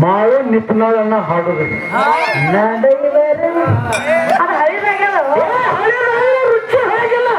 ಮಾವು ನಿಪ್ನಾಳನ್ನ ಹಾಡುದು ರುಚಿ ಹಾಗಿಲ್ಲ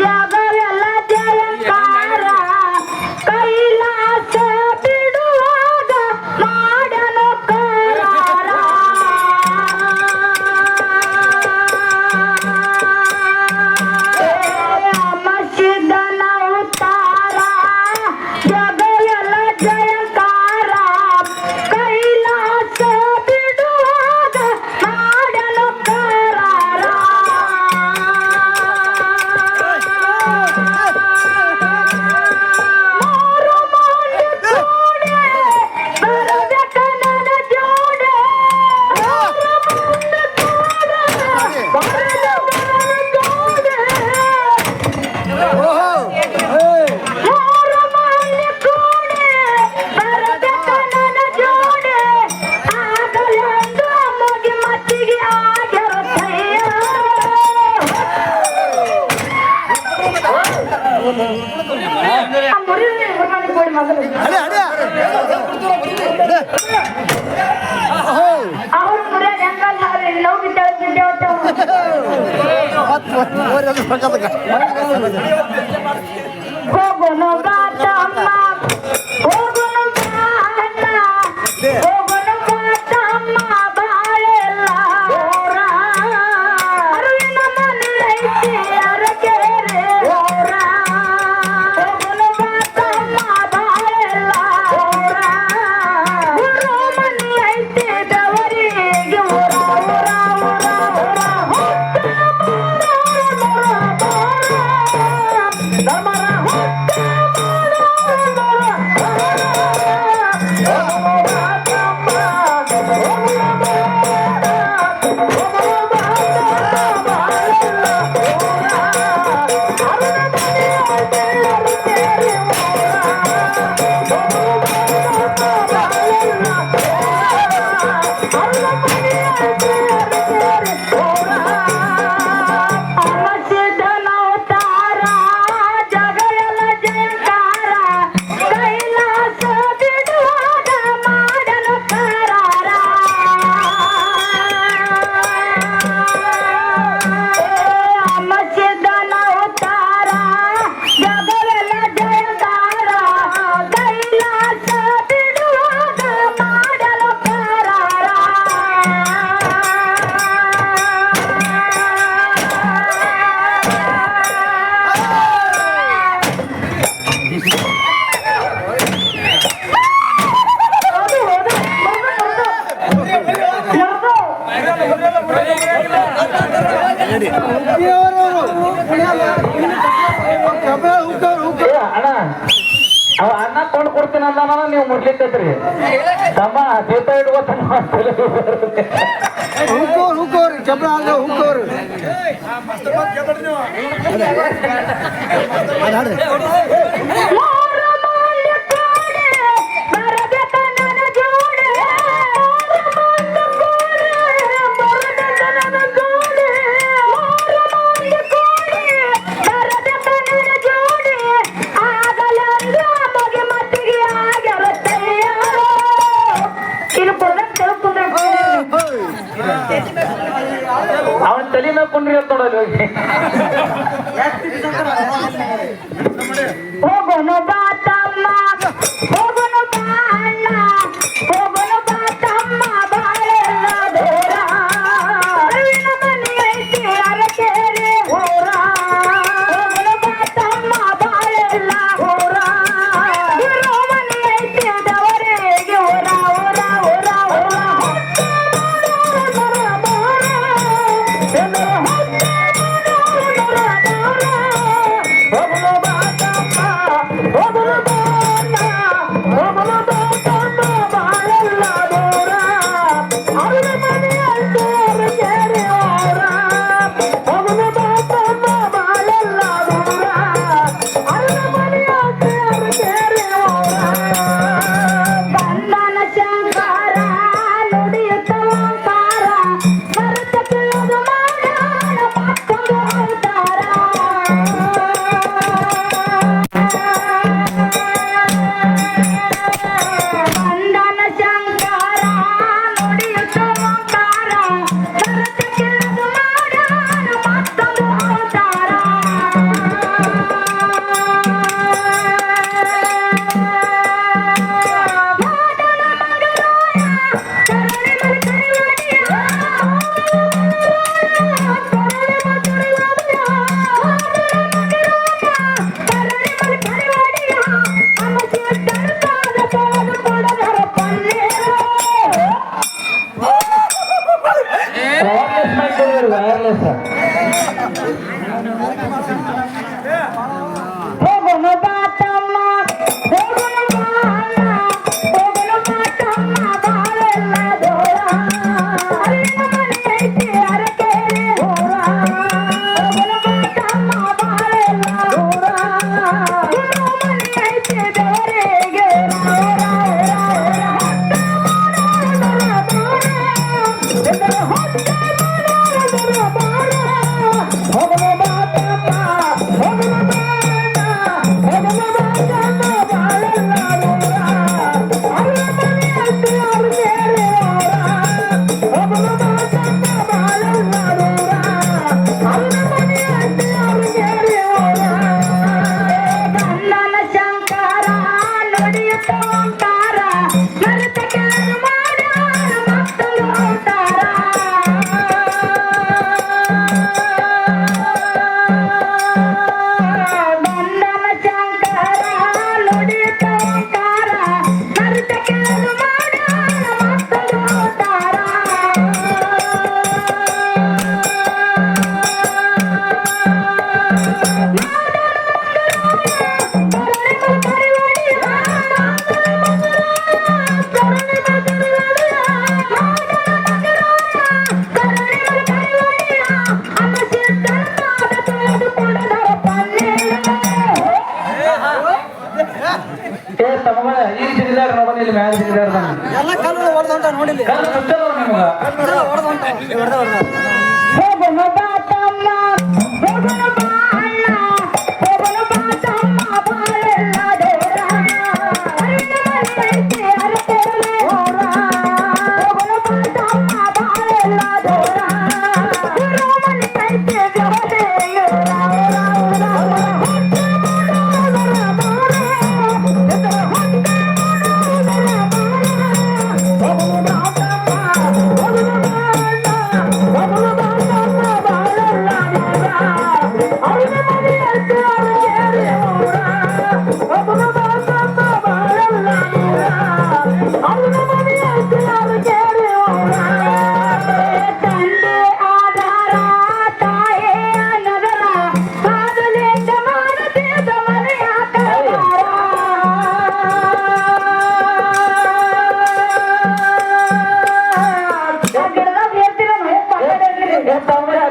ಜಗವ ಅವ್ರು ಮುರಿಯೋದು ಹೆಂಗಲ್ಲ ನಾವು ಬಿದ್ದೇವತ್ತ ಹೋಗೋಣ ಬಾತಮ್ಮ ಹೋಗೋಣ ಬಾಣ ಹೋಗೋಣ ಬಾತಮ್ಮ ಬಾಳೆಲ್ಲ ಅರುವಿನ ಮನೆ ಐತಿ ಅರಕೆರೆ ಹೋಗೋಣ ಬಾತಮ್ಮ ಬಾಳೆಲ್ಲ ಗುರು ಮನೆ ಐತಿ ದವರಿಗೆ ಊರ ಊರ ಅಣ್ಣ ಅವ ಅನ್ನ ಕೊಂಡು ಕೊಡ್ತೀನಿ ಅಂದ ನೀವು ಮುಡ್ಲಿಕ್ಕೈತ್ರಿ ತಮ್ಮ ದೀಪ ಇಟ್ಕೋತಮ್ಮ ಹುಕ್ಕೋರಿ ಚಪ್ರ ಅಂದ್ರೆ ಹುಕ್ಕೋರು ಅವನ್ ತಲೆ ಮೇಲೆ ಕೊಂಡ್ರಿ ಅಂತ ನೋಡಲ್ಲ ಹೋಗಿ ಹೋಗೋಣ ಬಾತಮ್ಮ ಹೋಗೋಣ ಬಾಣ ಹೋಗೋಣ ಬಾತಮ್ಮ ಬಾಳೆಲ್ಲ ದೂರ ಅರುವಿನ ಮನೆ ಐತಿ ಅರಕೆರೆ ಊರ ಹೋಗೋಣ ಬಾತಮ್ಮ ಬಾಳೆಲ್ಲ ಊರ ಗುರು ಮನೆ ಐತಿ ದವರಿಗೆ ಊರ ಊರ ಊರ ಊರ ಬಂಧನ ಶಂಕರ ನುಡಿಯುತ್ತ ಓಂಕಾರ ಮರೆತ ತಿಳಿದು ಮಾಡೋಣ ಮತ್ತೊಂದು ಅವತಾರ ಬಂಧನ ಶಂಕರ ನುಡಿಯುತ್ತ ಓಂಕಾರ ಮರೆತ ತಿಳಿದು ಮಾಡೋಣ ಮತ್ತೊಂದು ಅವತಾರ ವೈರ್ಲೆಸ್ ಹೋಗೋಣ ಬಾತಮ್ಮ ಹೋಗೋಣ ಬಾಣ ಹೋಗೋಣ ಬಾತಮ್ಮ ಬಾಳೆಲ್ಲ ದೂರ ಅರುವಿನ ಮನೆ ಐತಿ ಅರಕೆರೆ ಊರ ಹೋಗೋಣ ಬಾತಮ್ಮ ಬಾಳೆಲ್ಲ ದೂರ ಗುರು ಮನೆ ಐತಿ ದೇವರಿಗೆ ಊರ ಹೋಗೋಣ ಬಾತಮ್ಮ ಅವನ ಈಗ ಸಿಗಿದಾರ ನೋಡೋಣ ಇಲ್ಲಿ ಮ್ಯಾಲ ಸಿಗಿದಾರ ಎಲ್ಲ ಕಲ್ಲು ಹೊಡೆದ ಹೊಂಟ ನೋಡಿಲ್ಲ ಕಲ್ಲು ಸುತ್ತಲ್ಲ ನಿಮಗ ಹೊಡೆದ ಹೊಂಟ ಹೊಡೆದ ಹೋಗೋಣ ಬಾ ತಮ್ಮ ಹೋಗೋಣ ಬಾ ಅಣ್ಣ ಹೋಗೋಣ ಬಾ ತಮ್ಮ ಬಾಳೆಲ್ಲ ದೇವರ ಅರಿನ ಮನಸ್ಸೈತೆ ಅರಕೆರೆ ಹೋರ ಹೋಗೋಣ ಬಾ ತಮ್ಮ ಬಾಳೆಲ್ಲ ದೇವರ ಗುರು ಮನಸ್ಸೈತೆ ಜವದೆ ತಂದೆ ಆಧಾರ ತಾಯೇ ನಗರ ಕಾದಲಿಂದ ಮಾಡದೇದ ಮನೆಯ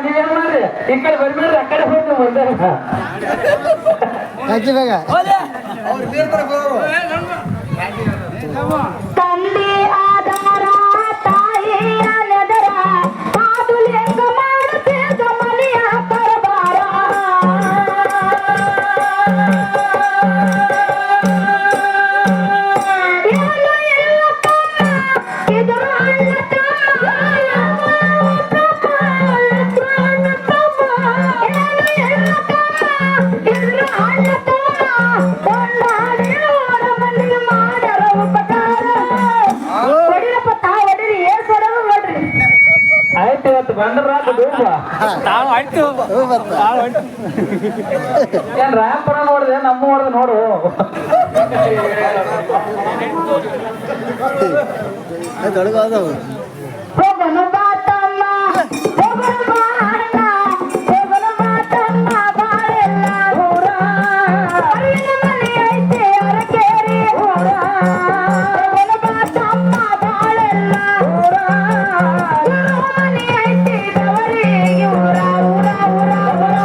ನೀವೇನ್ ಮಾಡ್ರಿ ಈ ಕಡೆ ಬರ್ಬೇಡ್ರಿ ಆ ಕಡೆ ಹೋಗಿ ಬಂದ ಹಾಕಿ ಬೇಗ ತಂದೆ ಆಧಾರ ತಾಯಿಯ ನೆದರ ಕಾದುಲಿಂಗ ಮಾಡದೇದ ಮನೆಯ ಕರಬಾರ ಏನು ಇಲ್ಲ ತಮ್ಮ ಇದರ ಅಣ್ಣ ತಮ್ಮ ಆಯ್ತು ಇವತ್ತು ಬಂದ್ರ ಡೂಬ ಏನ್ ರಾಯಪುರ ನೋಡಿದೆ ನಮ್ಮ ಹೊಡೆದ ನೋಡು ತೊಡಗೋದವು ಹೋಗೋಣ ಬಾ ತಮ್ಮ ಹೋಗೋಣ ಬಾ ಅಣ್ಣ ಹೋಗೋಣ ಬಾ ತಮ್ಮ ಬಾಳೆಲ್ಲ ಊರ ಅರಿನ ಮನೆ ಐತೆ ಅರಕೇರಿ ಊರ ಹೋಗೋಣ ಬಾ ತಮ್ಮ ಬಾಳೆಲ್ಲ ಊರ ಗುರು ಮನೆ ಐತೆ ದವರಿಗೆ ಊರ ಊರ ಊರ ಊರ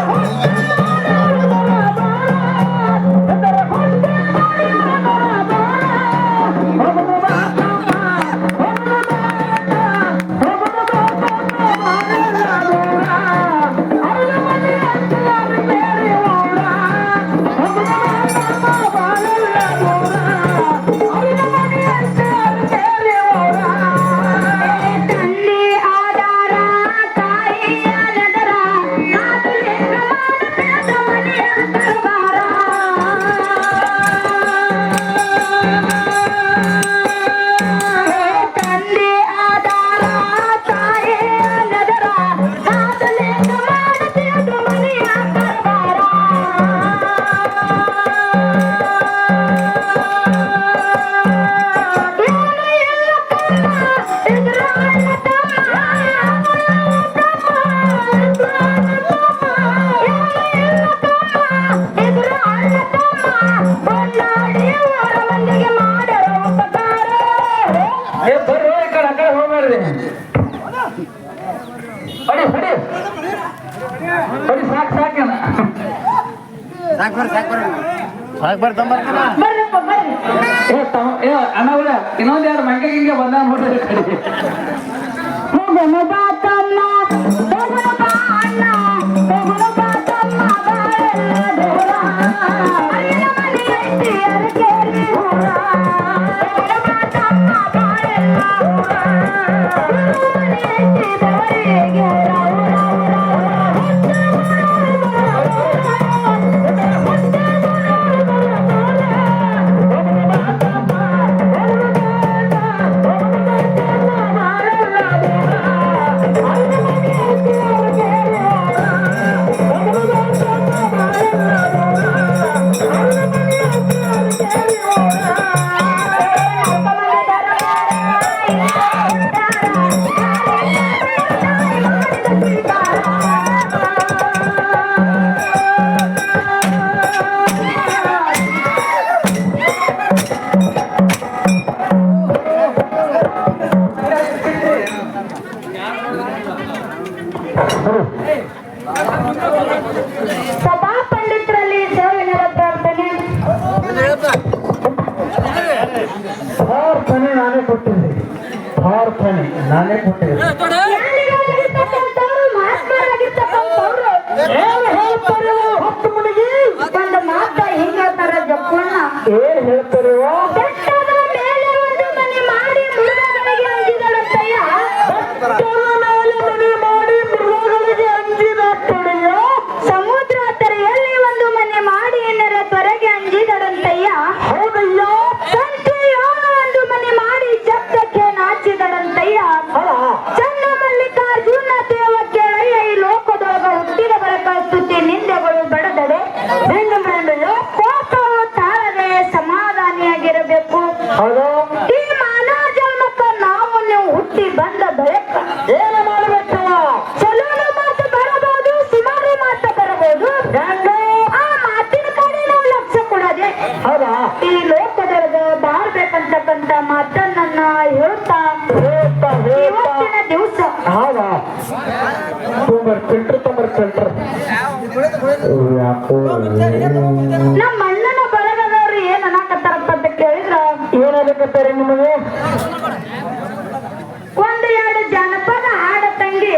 ತಂದೆ ಆಧಾರ ತಾಯಿಯ ನದರ ಕಾದುಲಿಂಗ ಮಾಡಬೇಡ ಮನೆಯ ಕರಬಾರ ತಂದೆ ಆಧಾರ ತಾಯಿಯ ನದರ ಕಾದುಲಿಂಗ ಮಾಡಬೇಡ ಮನೆಯ ಕರಬಾರ ಏನು ಇಲ್ಲ ತಮ್ಮ ಇದರ ಅಣ್ಣ ಏ ಬರ್ರಿ ಈ ಕಡೆ ಆ ಕಡೆ ಹೋಗ್ಬೇಡ್ರಿ ಹೊಡಿ ಹೊಡಿ ಹೊಡಿ ಸಾಕು ಸಾಕೇನ ಬರ್ರಪ್ಪ ಬರ್ರಿ ಏ ಅಣ್ಣವ್ರ ಇನ್ನೊಂದ್ ಎರಡು ಮಂಗೆ ಗಿಂಗೆ ಬಂದ ನೋಡ್ರಿ ಕಡೆ ಹೋಗೋಣ ಬಾ ತಮ್ಮ ಹೋಗೋಣ ಬಾ ಅಣ್ಣ ಹೋಗೋಣ ಬಾ ತಮ್ಮ ಬಾಳೆಲ್ಲ ದೂರ ಅರಿನ ಮನೆ ಐತೆ ಅರಕೇರಿ ಊರ ಹೋಗೋಣ ಬಾ ತಮ್ಮ ಬಾಳೆಲ್ಲ ಊರ ಗುರು ಮನೆ ಐತೆ ದವರಿಗೆ ಊರ ಊರ ಊರ ಹೋಗೋಣ ಬಾ ತಮ್ಮ ನಾನೇ ಕೊಟ್ಟೆ ಜ್ಞಾನಿಗಳಾಗಿರ್ತಕ್ಕಂಥವ್ರು, ಮಹಾತ್ಮರಾಗಿರ್ತಕ್ಕಂಥವ್ರು ಏನು ಹೇಳ್ತಾರೆ ಹೊತ್ತು ಮುಳುಗಿ ಒಂದು ಮಾತ ಹಿಂಗ್ ಹೇಳ್ತಾರೆ ಜಪ್ಪಣ್ಣ. ಏನ್ ಹೇಳ್ತಾರೋ ಬೆಟ್ಟದ ಮೇಲೆ ಒಂದು ಮನೆ ಮಾಡಿ ಮೃಗಗಳಿಗೆ ಅಂಜಿದಳಂತಯ್ಯ. ಮನೆ ಮಾಡಿ ಮೃಗಗಳಿಗೆ ಅಂಜಿದ ತೊಡೆಯ ಸಮುದ್ರ ತೆರೆಯಲ್ಲಿ ಒಂದು ಮನೆ ಮಾಡಿ ನೆರೆ ತೊರೆಗೆ ಅಂಜಿದಳಂತಯ್ಯ. ಹೌದಯ್ಯ ಸಂತೆಯ ಒಂದು ಮನೆ ಮಾಡಿ ಶಬ್ದಕ್ಕೆ ನಾಚಿದಳಂತಯ್ಯ. ಚನ್ನ ಮಲ್ಲಿಕಾರ್ಜುನ ದೇವ ಕೇಳಯ್ಯ ಈ ಲೋಕದೊಳಗ ಹುಟ್ಟಿದ ಬಳಿಕ ಸ್ತುತಿ ನಿಂದೆಗಳು ಬಡದಡೆ ಕೋಪವು ತಾಳದೆ ಸಮಾಧಾನಿಯಾಗಿರಬೇಕು. ಹೌದು ಈ ಮಾನವ ಜನ್ಮಕ್ಕ ನಾವು ನೀವು ಹುಟ್ಟಿ ಬಂದ ಬಳಿಕ ಏನು ಮಾಡಬೇಕು ಚಲೋನು ಮಾತು ಬರಬಹುದು, ಸುಮಾರು ಮಾತು ಬರಬಹುದು. ಆ ಮಾತಿನ ಕಡೆ ನಾವು ಲಕ್ಷ್ಯ ಕೊಡದೆ ಹೌದಾ ಈ ಲೋಕದೊಳಗ ಬಾಳ್ಬೇಕಂತಕ್ಕಂತ ಮಾತನ್ನ ಹೇಳ್ತಾ ಇವತ್ತಿನ ದಿವಸ ಹೌದಾ ಫಿಲ್ಟರ್ ಯಾಕೋ ನಮ್ಮ ಅಣ್ಣನ ಬಳಗದವ್ರು ಏನ್ ಅನ್ನಕತ್ತಾರಪ್ಪ ಅಂತ ಕೇಳಿದ್ರ ಏನಾಗತ್ತಾರೆ ನಿಮಗೆ ಒಂದು ಎರಡು ಜನಪದ ಹಾಡ ತಂಗಿ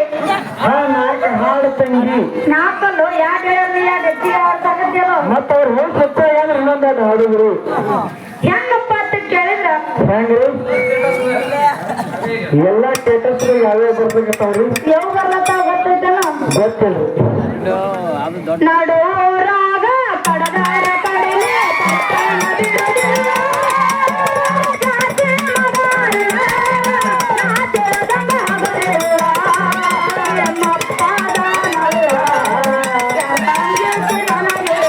ಹಾಡು ತಂಗಿ ನಾಲ್ಕಲ್ಲು ಯಾಕೆ ಹೇಳಿ ಯಾಕೆ ಹೆಚ್ಚಿಗೆ ಆಡ್ಸಾಕತ್ತೇವ ಮತ್ತ ಅವ್ರು ಹೇಳಿ ಸತ್ತ ಏನ್ರ ಇನ್ನೊಂದು ಹಾಡುದ್ರು ಹೆಂಗಪ್ಪ ಅಂತ ಕೇಳಿದ್ರ ಹೆಂಗ್ರಿ ಎಲ್ಲ ಸ್ಟೇಟಸ್ ಯಾವ್ಯಾವ ಬರ್ಬೇಕತ್ತವ್ರಿ ಯಾವ ಬರ್ಲತ್ತಾವ ಗೊತ್ತೈತೇನ ಗೊತ್ತಿಲ್ರಿ ನಡೂರಾಗ ಕಡದಾರ ಕಡಲೆ ತಟ್ಟನ ಬಿಡುದಿಲ್ಲ. ಜಾತಿ ಮಗಾರಿಲ್ಲ, ನಾಚಿರದಂಗ ಹಗಲಿಲ್ಲ. ಎಮ್ಮಪ್ಪ ದಾನಲ್ಲ, ತಂಗಿಸಿ ನನಗೆ.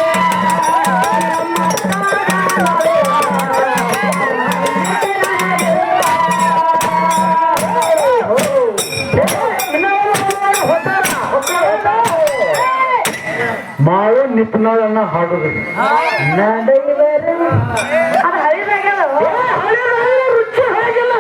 ಎಮ್ಮಪ್ಪ ದಾನಲ್ಲ, ಮಾವು ನಿಪ್ನಾಳನ್ನ ಹಾಡುದು ನಡೆಯುವರು ಅದು ಹಳಿದಾಗ್ಯದ. ರುಚಿ ಹಾಗಿಲ್ಲ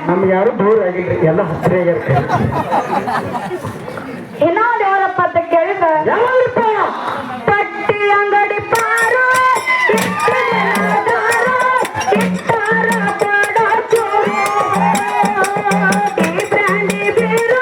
ನಮ್ಗೆ ಯಾರು ದೂರ ಆಗಿಲ್ರಿ ಎಲ್ಲ ಹತ್ತಿರ ಆಗಿರ್ತಾರೆ ಇನ್ನೊಂದು ಯಾರಪ್ಪ ಅಂತ ಕೇಳಿದ್ರ ಯಾವಪ್ಪ ಪಟ್ಟಿ ಅಂಗಡಿ ಪಾರು ಇಟ್ಟಾರ ಬಡ ಚೂರು ಈ ಬ್ರ್ಯಾಂಡಿ ಬೀರು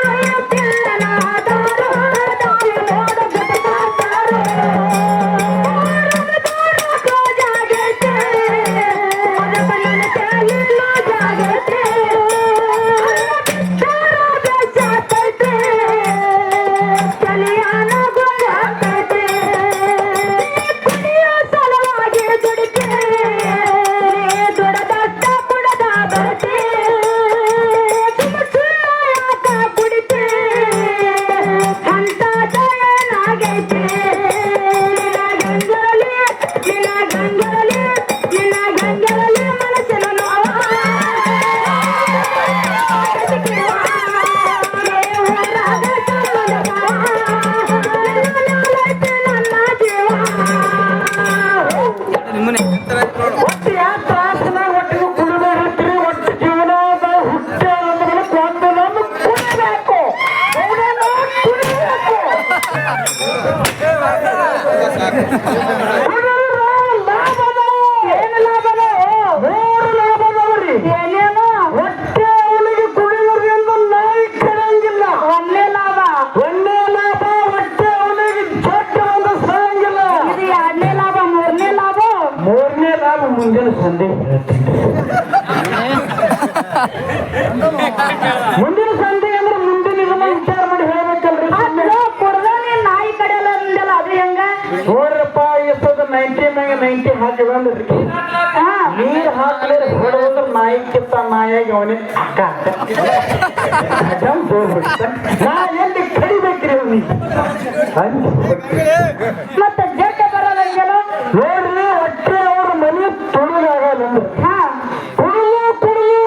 ಏನು ಲಾಭದ? ಮೂರು ಲಾಭದವ್ರಿ ಏನೇನು? ಹೊಟ್ಟೆ ಅವನಿಗೆ ಕುಡಿಯೋದ್ರಿಂದ ನಾಯಿ ಕೆಡಂಗಿಲ್ಲ ಒಂದೇ ಲಾಭ. ಒಂದೇ ಲಾಭ ಹೊಟ್ಟೆ ಅವನಿಗೆ ಚಟ್ಟ ಒಂದು ಸಾಯಂಗಿಲ್ಲ ಇದು ಎರಡನೇ ಲಾಭ. ಮೂರನೇ ಲಾಭ ಮೂರನೇ ಲಾಭ ಮುಂದಿನ ಸಂಧೆ ಮುಂದಿನ ಸಂಧೆ ಅಂದ್ರೆ ಮುಂದಿನ ಇದನ್ನ ವಿಚಾರ ಮಾಡಿ ಹೇಳ್ಬೇಕಲ್ರಿ ಕೊಡದಾನೆ ನಾಯಿ ಕಡೆಯಲ್ಲ ಅಂದಲ್ಲ, ಅದು ಹೆಂಗ? ನೋಡ್ರಪ್ಪ ಎಷ್ಟೊಂದು 90 ಮ್ಯಾಗ 90 ಹಾಕಿ ಬಂದ್ರಿ ಹಾ, ನೀರ್ ಹಾಕಲೇ ಹೊಡೆದ್ರೆ ನಾಯಿ ಕಿತ್ತ ನಾಯಾಗಿ ಅವನೇ ಅಕ್ಕ ನಾ ಎಲ್ಲಿ ಕಡಿಬೇಕ್ರಿ ಮತ್ತೆ ಜಡ್ಡ ಬರಲ್ಲ ಅಂಜಲು ನೋಡ್ರಿ ಒಟ್ಟೆ ಅವ್ರ ಮನೆ ತೊಡಗಾಗಲ್ಲ ಹಾ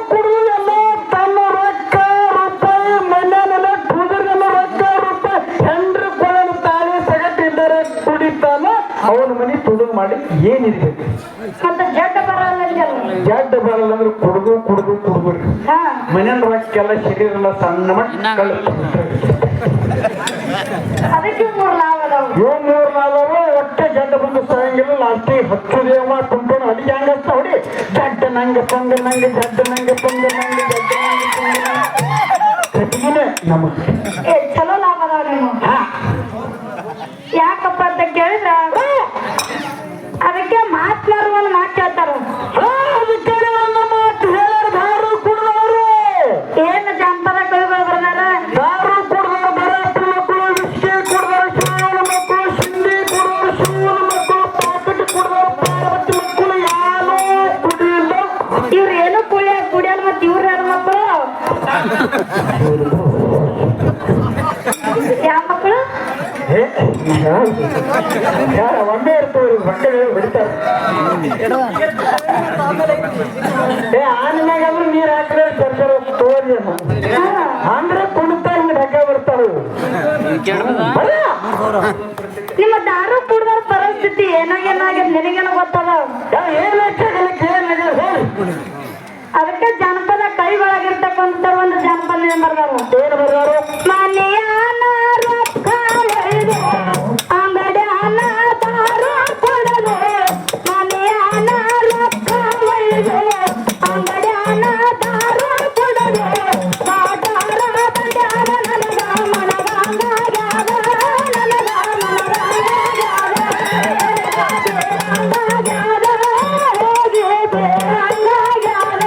ಕುಡಿದು ಎಲ್ಲ ತನ್ನ ರೊಕ್ಕ ರೂಪಾಯಿ ಮನೆಯಲ್ಲ ಕುದುರೆಲ್ಲ ರೊಕ್ಕ ರೂಪಾಯಿ ಹೆಂಡ್ರು ಕೊಳಲು ತಾಳಿ ಸಗಟ್ಟಿಲ್ಲರೆ ಕುಡಿತಾನ ಅವನ ಮನೆ ತುಡುಗು ಮಾಡಿ ಏನಿರ್ಬೇಕು ಮತ್ತೆ ಜಡ್ಡ ಬರಲ್ಲ ಅಂಜಲು ಜಡ್ಡ ಬರಲ್ಲ ಅಂದ್ರೆ ಕುಡಿದು ಹಾ ಮನೆಯಲ್ಲ ರೊಕ್ಕೆಲ್ಲ ಶರೀರೆಲ್ಲ ಸಣ್ಣ ಮಕ್ಕಳು ಅದಕ್ಕೆ 3 ಲಾಭ ಅದಾವ ಮೂರು ನಾಲ್ವರು ಒಟ್ಟೆ ಜಡ್ಡ ಬಂದು ಸಾಯಂಗಿಲ್ಲ ಲಾಸ್ಟಿಗೆ ಹತ್ತು ದೇವ ತುಂಬಿಕೊಂಡು ಅಡಿಗೆ ಹಂಗಸ್ತ ಹೊಡಿ ಜಡ್ಡ ನಂಗೆ ಪಂಗ ನಂಗೆ ಜಡ್ಡ ನಂಗೆ ಪಂಗ ನಂಗೆ ಜಡ್ಡ ನಂಗೆ ಪಂಗ ಕಟ್ಟಿಗೆನೆ ನಮಗೆ ಚಲೋ ಲಾಭ ಅದಾವ ನೀವು ಯಾಕಪ್ಪ ಅಂತ ಕೇಳಿದ್ರ ಅದಕ್ಕೆ ಮಾತ್ಮಾರು ಒಂದು ಮಾತು ಹೇಳ್ತಾರ ಏನು ಜಾನಪದ ಕವಿಗಳು ಬರ್ದಾರ ದಾರು ಕುಡ್ದವ್ರು ಬರಾತ್ರ ಮಕ್ಕಳು ವಿಸ್ಕಿ ಕುಡ್ದವ್ರು ಶಿವನ ಮಕ್ಕಳು ಸಿಂಧಿ ಕುಡ್ದವ್ರು ಶಿವನ ಮಕ್ಕಳು ಪಾಕೆಟ್ ಕುಡ್ದವ್ರು ಪಾರ್ವತಿ ಮಕ್ಕಳು ಯಾರು ಕುಡಿಯಿಲ್ಲ ಇವ್ರು ಏನು ಕುಡಿಯಲ್ಲ ಮತ್ತೆ ಇವ್ರು ಯಾರು ಮಕ್ಕಳು ಯಾವ ಮಕ್ಕಳು ಒಂದೇ ಇರ್ತವ್ರಿ ಮಕ್ಕಳು ಬಿಡ್ತಾರೆ ಆನಿನಾಗ ಅಂದ್ರೆ ನೀರ್ ಹಾಕಿದ್ರೆ ಸರ್ಕಾರ ತೋರಿ ಅಂದ್ರೆ ಕುಣಿತ ಹಿಂಗ್ ಢಕ್ಕ ಬರ್ತಾವ ನಿಮ್ಮ ದಾರು ಕುಡ್ದವ್ರ ಪರಿಸ್ಥಿತಿ ಏನಾಗ್ಯದ ನಿನಗೇನು ಗೊತ್ತದ ಅದಕ್ಕೆ ಜಾನಪದ ಕೈಗೊಳಗಿರ್ತಕ್ಕಂಥ ಒಂದು ಜಾನಪದ ಬರ್ದಾರ ಏನು ಬರ್ದಾರು ಮನೆಯಾನ ರೊಕ್ಕ ಒಯ್ದು ಅಂಗಡ್ಯಾನ ದಾರು ಕೊಡಲು ಮನೆಯಾನ ರೊಕ್ಕ ಒಯ್ದು ಅಂಗಡ್ಯಾನ ದಾರು ಕೊಡಲು ಬಾಟಾರ ಬಡ್ಯಾನ ನನಗ ಮನಗಂಗಾಗ್ಯಾದ ನನಗ ಮನಗಂಗಾಗ್ಯಾದ ಹೋಗಿ ಬೇರಂಗಾಗ್ಯಾದ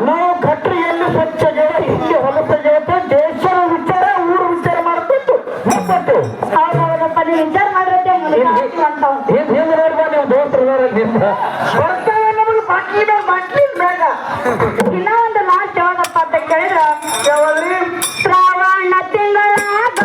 ನಾವು ಕಟ್ರಿ ಎಲ್ಲಿ ಸ್ವಚ್ಛ ಜೀವ ಹಿಂಗೆ ಹೊಲಸ ಜೀವತ ದೇಶದ ವಿಚಾರ ಊರು ವಿಚಾರ ಮಾಡ್ಬಿಟ್ಟು ಮುಪ್ಪಟ್ಟು ಹೌದಪ್ಪ ನೀವು ವಿಚಾರ ಮಾಡಿರತ್ತೆ ಹಿಂದೆ ನೋಡ್ಬಾ ನೀವು ದೋಸ್ತರು ನಿಮ್ದ ಬರ್ತಾವೆ ನಮಗೆ ಬಾಟ್ಲಿ ಬೇಗ ಇನ್ನ ಒಂದು ಲಾಸ್ಟ್ ಯಾವಾಗಪ್ಪ ಅಂತ ಕೇಳಿದ್ರ ಯಾವಾಗ್ರಿ ಶ್ರಾವಣ ತಿಂಗಳಾಗ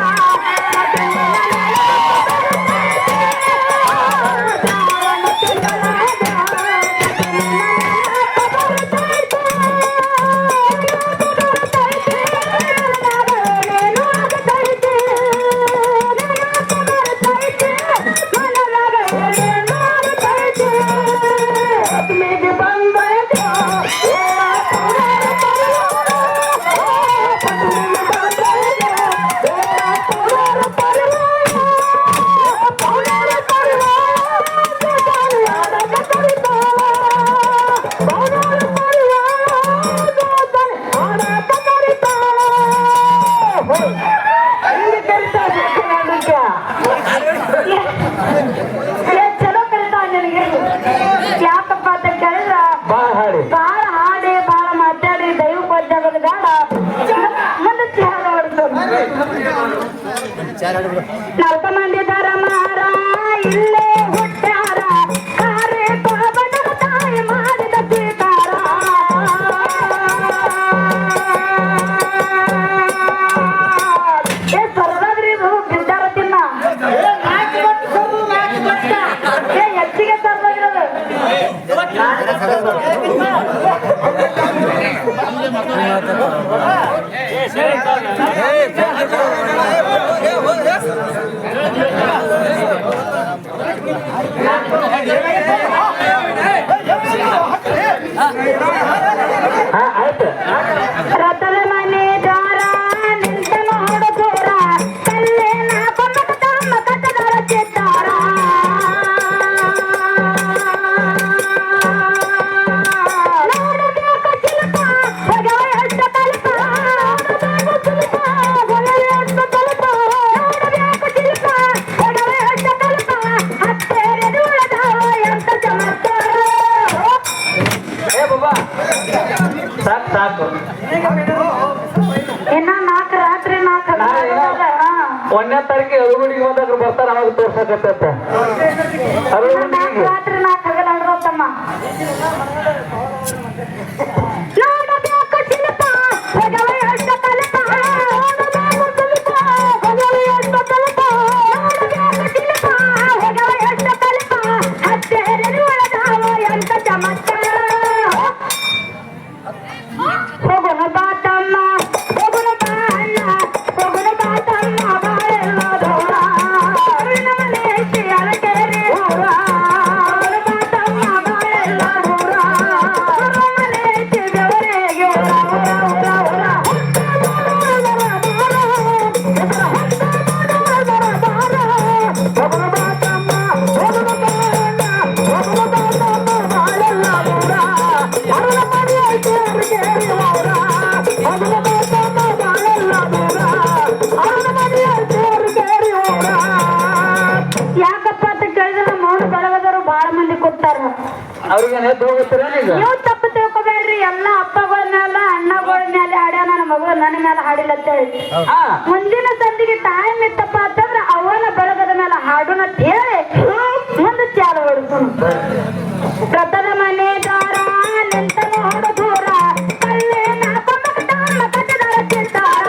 ಚಲೋ ಕಲಿತಾವ ನಿನಗೆ ಯಾಕಪ್ಪ ಅಂತ ಕೇಳಿದ್ರ ಬಾಳ ಹಾಡಿ ಬಾಳ ಹಾಡಿ ಬಾಳ ಮಾತಾಡಿ ದೈವ ಪದ್ಯಗಳು ಬೇಡ ಮುಂದೆ ಚಾರ ಹೊಡ್ತು ನಾಲ್ಕು ಮಂದಿ ಧರ್ಮಾರ ಇಲ್ಲೇ ಹುಟ್ಟ್ಯಾರ ಕಾರ್ಯ ಬಂದರ ತಾಯಿ ಮಾಡಿದ ಸ್ವೀಕಾರ ಸರ್ವಾದ್ರಿ ಇದು ಬಿದ್ದಾರ ತಿನ್ನ ಹೆಚ್ಚಿಗೆ ಸರ್ವಾಗಿರೋದು ಆಯ್ತು ರಥದ ಮನೆ ದ್ವಾರ ನಿಂತ ನೋಡು ದೂರ ಕಲ್ಲಿನ ಬಣ್ಣದ ತಮ್ಮ ಕಟ್ಟದರ ಚಿತ್ತಾರ ನೋಡಬೇಕು ಚಿಲಕ ಹೊಗವ ಎಷ್ಟ ಕಲ್ಪ ನೋಡಬೇಕು ಚಿಲಕ ಹೊಗವ ಎಷ್ಟ ಕಲ್ಪ ನೋಡಬೇಕು ಚಿಲಕ ಹೊಗವ ಎಷ್ಟ ಕಲ್ಪ ಹತ್ತೇರೆ ಉಳದಾವ ಎಂತ ಚಮತ್ಕಾರ ಏ ಬಾಬಾ ಸಾಕು ಸಾಕು ಇನ್ನ 4 ರಾತ್ರಿ 4 ಒಂದನೇ ತಾರೀಕಿಗೆ ಅರುಗುಡಿಗೆ ಬಂದಾಗ ಬರ್ತಾರ ಅವಾಗ ತೋರ್ಸಕತ್ತ ಅರುಗುಡಿಗೆ ರಾತ್ರಿ 4 ಹಗಲ ತಮ್ಮ ಬಿಟ್ಟಾರ. ಅವ್ರಿಗೆ ಎದ್ದು ಹೋಗುತ್ತೀರ ಈಗ ನೀವು ತಪ್ಪು ತಿಳ್ಕೊಬೇಡ್ರಿ. ಎಲ್ಲ ಅಪ್ಪಗಳ ಮೇಲೆ ಅಣ್ಣಗಳ ಮೇಲೆ ಹಾಡ್ಯ ನನ್ನ ಮಗಳು ನನ್ನ ಮೇಲೆ ಹಾಡಿಲ್ಲ ಅಂತ ಹೇಳಿ. ಹಾ ಮುಂದಿನ ಸಂದಿಗೆ ಟೈಮ್ ಇತ್ತಪ್ಪ ಅಂತಂದ್ರೆ ಅವನ ಬಳಗದ ಮೇಲೆ ಹಾಡುನ ಅಂತ ಹೇಳಿ ಮುಂದೆ ಚಾಲು ಹೊಡ್ಸೋಣ. ಕತ್ತಲ ಮನೆ ದಾರ ನಿಂತ ನೋಡ ದೂರ ಕಲ್ಲಿನ ಕಮಕಟಾನ ಕಟ್ಟದರ ಚಿತ್ತಾರ.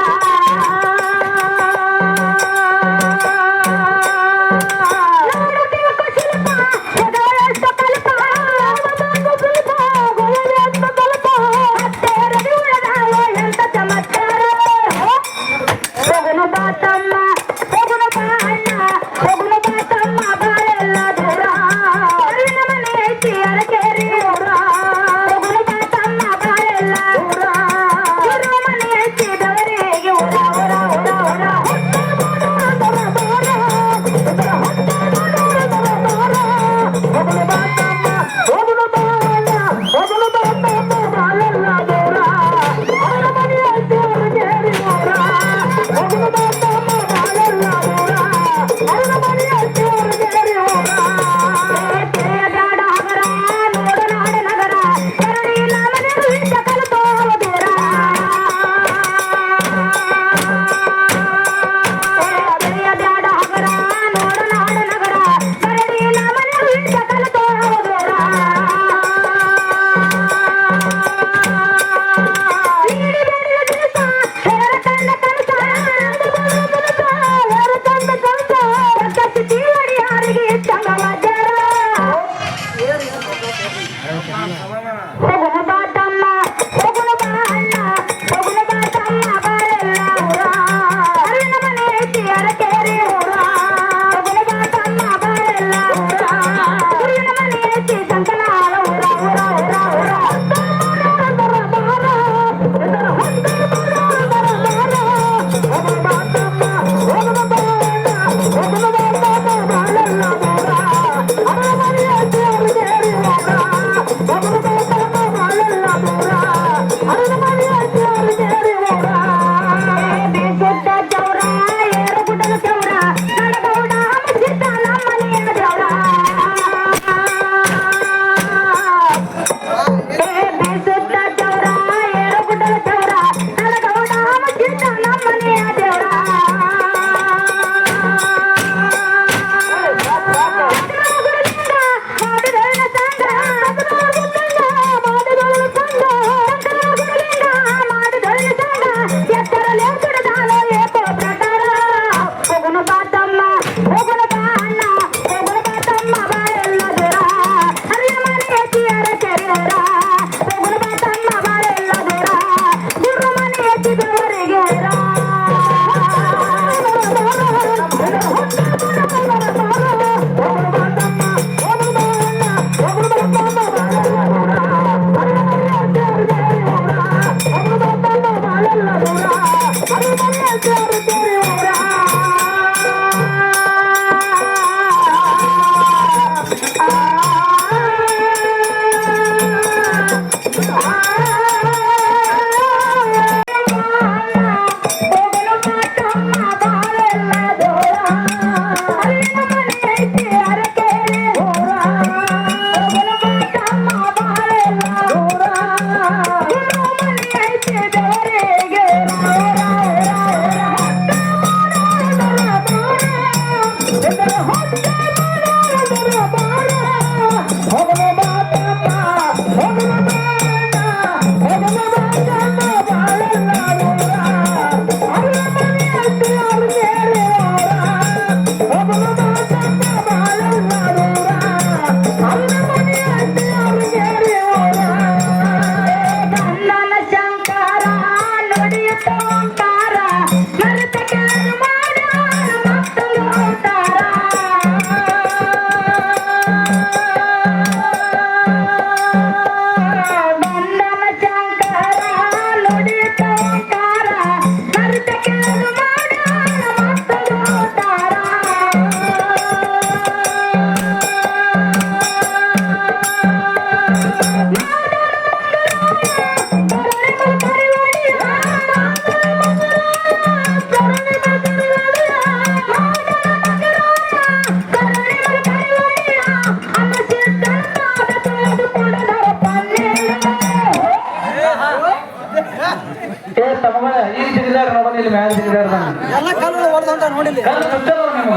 ಹೋಗೋಣ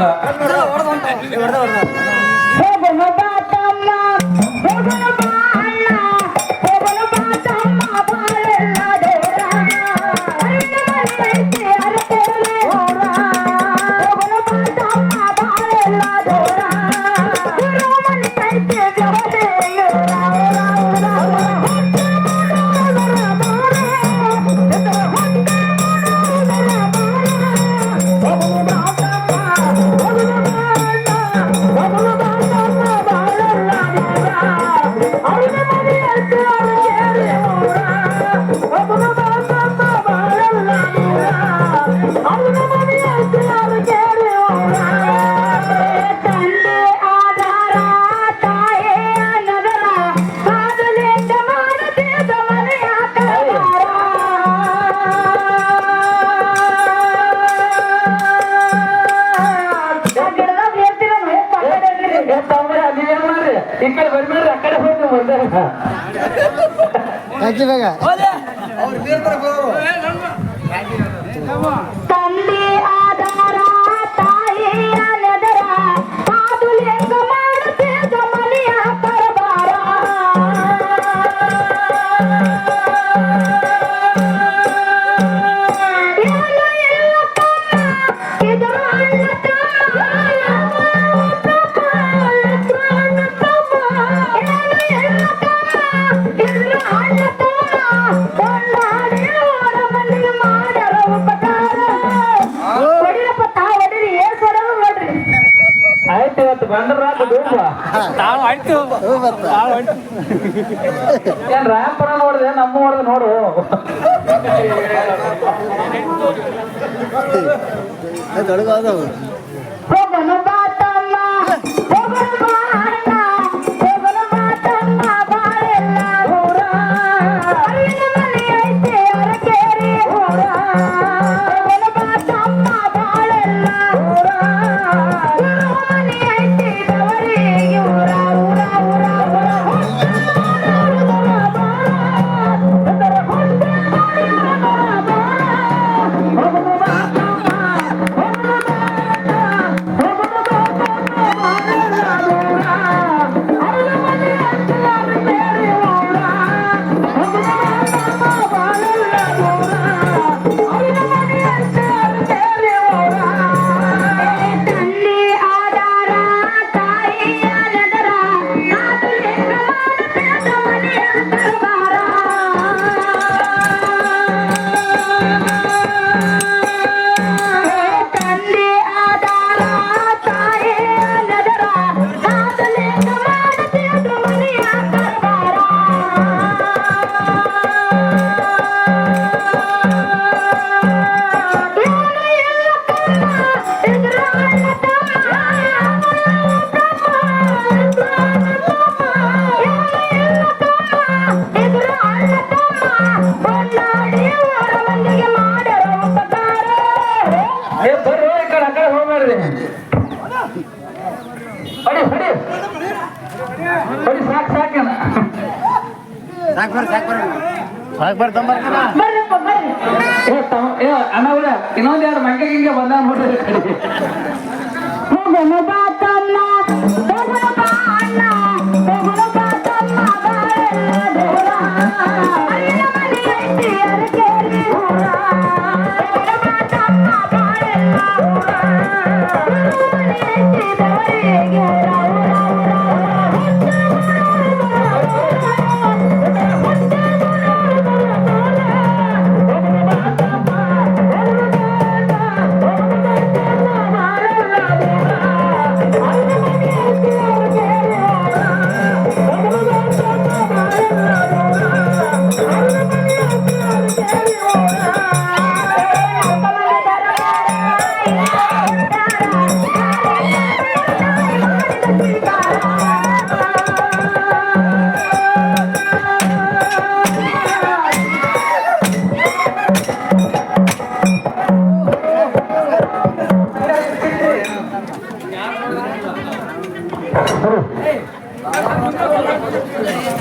ಬಾ ತಮ್ಮ, ಹೋಗೋಣ ಬಾ ಅಣ್ಣ, ಹೋಗೋಣ ಬಾ ತಮ್ಮ, ಬಾಳೆಲ್ಲ ದೇವ್ರ. ಅರಿವಿನ ಮನೆ ಐತಿ ಅರಕೆರೆ ಊರ. ಹೋಗೋಣ ಬಾ ತಮ್ಮ, ಬಾಳೆಲ್ಲ ದೇವ್ರ. ಊರ ಮನೆ ಐತಿ ಜವದೇ ಊರ, ಊರ, ಊರ, ಊರ. ತಂದೆ ಆಧಾರ ತಾಯೇ ನಗರ ಕಾದಲಿಂದ ಮಾಡದೇದ ಮನೆಯ ಕೈವಾರ. ಗಿಡದಾಗ ಏರ್ತೀರ ಮನೆ ಪಕ್ಕದಾಗಿರಿ. ನೀವೇನ್ ಮಾಡ್ರಿ ಈ ಕಡೆ ಬರ್ಬೇಡ್ರಿ ಆ ಕಡೆ ಹೋಗಿ ಬಂದ ಯಾಕೆ ಬೇಗ ತಂದೆ ಆಧಾರ ತಾಯಿಯ ನೆದರ ಕಾದುಲಿಂಗ ಮಾಡುತ್ತೇದ ಮನೆಯ ಕರಬಾರ. ಏನು ಇಲ್ಲ ತಮ್ಮ, ಇದರ ಅಣ್ಣ ತಮ್ಮ. ಏನು ಇಲ್ಲ ತಮ್ಮ, ಇದರ ಅಣ್ಣ ತಮ್ಮ. ಕೊಂಡಾಡಿ ಅವರ ಮನೆಗೆ ಮಾಡರ ಉಪಕಾರ. ಹೊಡಿರಪ್ಪ ತಾ ಹೊಡಿರಿ, ಏನ್ ಕೊಡೋದು ನೋಡ್ರಿ. ಆಯ್ತು ಇವತ್ತು ಬಂದ್ರ ಏನ್ ರಾಮಪುರ ನೋಡಿದೆ ನಮ್ಮ ನೋಡ್ದೆ ನೋಡು ತೊಡಗಾದವು ಹೋಗೋಣ ಬಾ ತಮ್ಮ, ಹೋಗೋಣ ಬಾ ಅಣ್ಣ, ಹೋಗೋಣ ಬಾ ತಮ್ಮ, ಬಾಳೆಲ್ಲ ಊರ. ಅರಿವಿನ ಮನೆ ಐತಿ ಅರಕೆರೆ ಊರ. ಹೋಗೋಣ ಬಾ ತಮ್ಮ, ಬಾಳೆಲ್ಲ ಊರ. ಊರ ಮನೆ ಐತಿ ದವರಿಗೆ ಊರ, ಊರ, ಊರ, ಊರ. ಹೋಗೋಣ ಬಾ ತಮ್ಮ, ಹೋಗೋಣ ಬಾ ತಂದೆ ಆಧಾರ ತಾಯಿಯ ನಗರ ಕಾದುಲಿಂಗ ಮಾಡುತ್ತೇದ ಮನೆಯ ಕರಬಾರ. ತಂದೆ ಆಧಾರ ತಾಯಿಯ ನಗರ ಕಾದುಲಿಂಗ ಮಾಡುತ್ತೇದ ಮನೆಯ ಕರಬಾರ. ಏನು ಇಲ್ಲ ತಮ್ಮ, ಇದರ ಅಣ್ಣ ತಮ್ಮ. ಏನು ಇಲ್ಲ ತಮ್ಮ, ಇದರ ಅಣ್ಣ ತಮ್ಮ. ಕೊಂಡಾಡಿ ಅವರ ಮನೆಗೆ ಮಾಡರ ಉಪಕಾರ. ಏ ಬರ್ರಿ ಈ ಕಡೆ ಆ ಕಡೆ ಹೋಗ್ಬೇಡ್ರಿ ಹೊಡಿ ಹೊಡಿ ಹೊಡಿ ಸಾಕು ಸಾಕೇನ ಬರ್ರಪ್ಪ ಬರ್ರಿ. ಅಣ್ಣ ಬಿಡ ಇನ್ನೊಂದ್ ಎರಡು ಮಂಗೆ ಗಿಂಗೆ ಬಂದ ನೋಡ್ರಿ ಹೋಗೋಣ ಬಾ ತಮ್ಮ, ಹೋಗೋಣ ಬಾ ಅಣ್ಣ, ಹೋಗೋಣ ಬಾ ತಮ್ಮ, ಬಾಳೆಲ್ಲ ದೂರ. ಅರಿವಿನ ಮನೆ ಐತಿ ಅರಕೆರೆ ಊರ. ಹೋಗೋಣ ಬಾ ತಮ್ಮ, ಬಾಳೆಲ್ಲ ಊರ. ಊರ ಮನೆ ಐತಿ ದವರಿಗೆ ಊರ, ಊರ, ಊರ,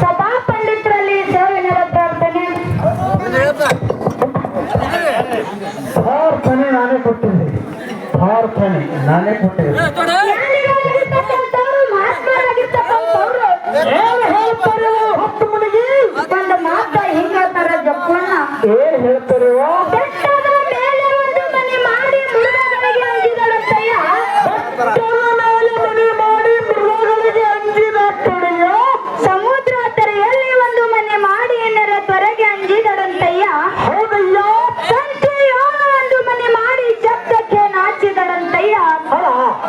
ಸಭಾ ಪಂಡಿತರಲ್ಲಿ ಸೇವನೆಯ ಪ್ರಾರ್ಥನೆ. ಪ್ರಾರ್ಥನೆ ನಾನೇ ಕೊಟ್ಟಿದ್ದೆ ಭಾರತನೇ ನಾನೇ ಕೊಟ್ಟಿದ್ದೆ ಜ್ಞಾನಿಗಳಾಗಿರ್ತಕ್ಕಂಥವ್ರು, ಮಹಾತ್ಮರಾಗಿರ್ತಕ್ಕಂಥವ್ರು ಏನ್ ಹೇಳ್ತಾರೆ ಹತ್ತು ಮನೆಗೆ ಒಂದು ಮಾತ ಹಿಂಗ ಹೇಳ್ತಾರ ಜಪ್ಪಣ್ಣ. ಏನ್ ಹೇಳ್ತಾರೆ ಬೆಟ್ಟದ ಮೇಲೆ ಒಂದು ಮನೆ ಮಾಡಿ ಮೃಗಗಳಿಗೆ ಅಂಜಿದಳಂತಯ್ಯ. ಮನೆ ಮಾಡಿ ಮೃಗಗಳಿಗೆ ಅಂಜಿದ ಕಡೆಯ ಸಮುದ್ರ ತೆರೆಯಲ್ಲಿ ಒಂದು ಮನೆ ಮಾಡಿ ನೆರೆ ತೊರೆಗೆ ಅಂಜಿದಳಂತಯ್ಯ. ಹೌದಯ್ಯ ಸಂತೆಯ ಒಂದು ಮನೆ ಮಾಡಿ ಶಬ್ದಕ್ಕೆ ನಾಚಿದಳಂತಯ್ಯ.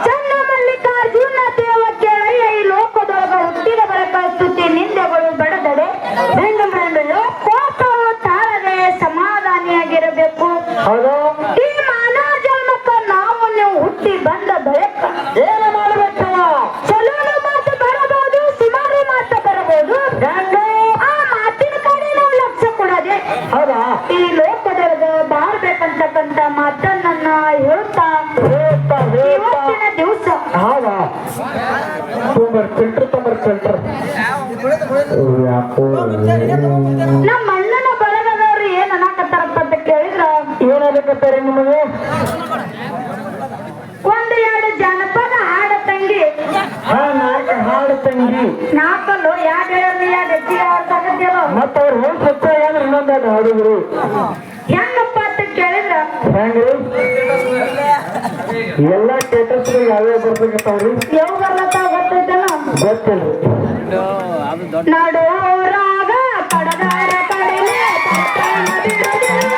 ಚನ್ನ ಮಲ್ಲಿಕಾರ್ಜುನ ದೇವ ಕೇಳಯ್ಯ ಈ ಲೋಕದೊಳಗ ಹುಟ್ಟಿದ ಬಳಿಕ ಸ್ತುತಿ ನಿಂದೆಗಳು ಬೆಳೆದಡೆ ಕೋಪವು ತಾಳದೆ ಸಮಾಧಾನಿಯಾಗಿರಬೇಕು. ಹೌದು ಈ ಮಾನವ ಜನ್ಮಕ್ಕ ನಾವು ನೀವು ಹುಟ್ಟಿ ಬಂದ ಬಳಿಕ ಏನು ಮಾಡ್ಬೇಕಲ್ಲ ಚಲೋ ಮಾತು ಬರಬಹುದು, ಸುಮಾರು ಮಾತು ಬರಬಹುದು. ಆ ಮಾತಿನ ಕಡೆ ನಾವು ಲಕ್ಷ್ಯ ಕೊಡದೆ ಹೌದಾ ಈ ಲೋಕದೊಳಗ ಬಾಳ್ಬೇಕಂತಕ್ಕಂತ ಮಾತನ್ನ ಹೇಳ್ತಾ ಇವತ್ತಿನ ದಿವಸ ಹೌದಾ ಫಿಲ್ಟರ್ ಯಾಕೋ ನಮ್ಮ ಅಣ್ಣನ ಬಳಗದವ್ರು ಏನ್ ಅನ್ನಕತ್ತಾರಪ್ಪ ಅಂತ ಕೇಳಿದ್ರ ಏನಾಗತ್ತಾರೆ ನಿಮಗೆ ಒಂದು ಎರಡು ಜನಪದ ಹಾಡ ತಂಗಿ ನಾಲ್ಕು ಹಾಡು ತಂಗಿ ನಾಲ್ಕಲ್ಲು ಯಾರು ಹೇಳಿ ಯಾರು ಹೆಚ್ಚಿಗೆ ಅವ್ರ ತಗದ್ಯಲ್ಲ ಮತ್ತ ಅವ್ರು ಹೇಳಿ ಸತ್ತ ಏನ್ರ ಇನ್ನೊಂದು ಹಾಡಿದ್ರು ಹೆಂಗಪ್ಪ ಅಂತ ಕೇಳಿದ್ರ ಹೆಂಗ್ರಿ ಎಲ್ಲಾ ಸ್ಟೇಟಸ್ ಯಾವ್ಯಾವ ಬರ್ಬೇಕತ್ತವ್ರಿ ಯಾವ ಬರ್ಲತ್ತಾವ ಗೊತ್ತೈತಲ್ಲ ಗೊತ್ತಿಲ್ರಿ ನಡೋರಾಗ ಪಡದಾರ ಕಡಿಲೆ ತಟ್ಟನ ಬಿಡುದಿಲ್ಲ.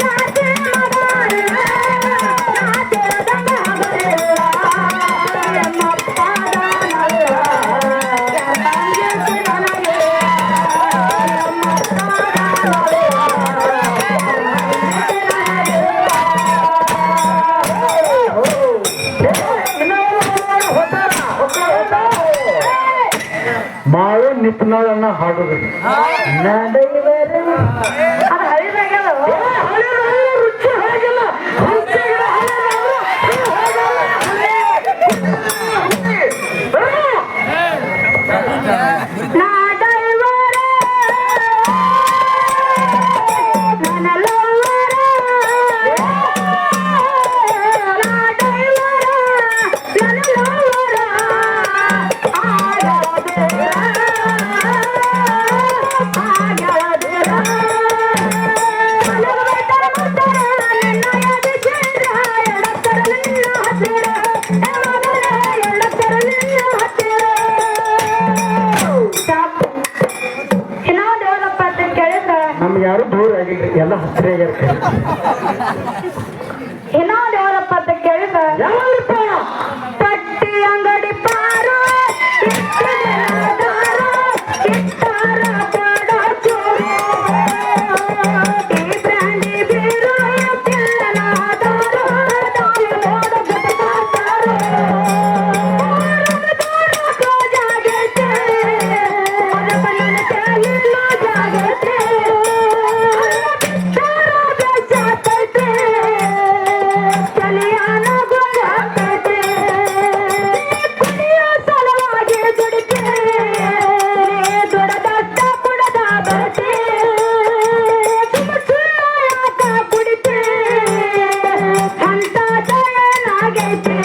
ಜಾತಿ ಮದಾರಿಲ್ಲ, ನಾಚಿರದಂಗ ಹಗಲಿಲ್ಲ. ಎಮ್ಮಪ್ಪ ದಾನಲ್ಲ, ಎಂಬಂಗಿಸಿ ನನಗೆ. ಎಮ್ಮಪ್ಪ ದಾನಲ್ಲ, ಮಾವು ನಿತ್ನಾಳನ್ನ ಹಾಡುದು ನಡೆಯುವರು ಅದು ಹಳಿದಾಗ್ಯದ. ರುಚಿ ಹಾಗಿಲ್ಲ ನಮ್ಗೆ ಯಾರು ದೂರ ಆಗಿಲ್ರಿ ಎಲ್ಲ ಹತ್ತಿರ ಆಗಿರ್ತಾರೆ ಇನ್ನೊಂದು ಯಾವಪ್ಪ ಅಂತ ಕೇಳಿದ್ರ ಯಾವಪ್ಪ ಪಟ್ಟಿ ಅಂಗಡಿ ಪಾರು ಇಟ್ಟಾರ ಕೊಡ ಚೂರು ಈ ಬ್ರ್ಯಾಂಡಿ ಬೀರು ಪಿಲ್ಲನಾದಾರು ತಾಯಿ ನೋಡ ಗುಟ್ಟಾತಾರು ಜಾಗತೆ ಮನಪನ ಕೇಳಿಲ್ಲ ಜಾಗತೆ ಜಾತೈತೆ ಕಲಿಯಾನ ಗುಂಡಾತೈತೆ ಕುಡಿಯ ಸಲುವಾಗಿ ದುಡಿತೆ ದುಡದಷ್ಟ ಕುಡದ ಬರತೆ ಯಾಕ ಕುಡಿತೆ ಅಂತ ಏನಾಗೈತೆ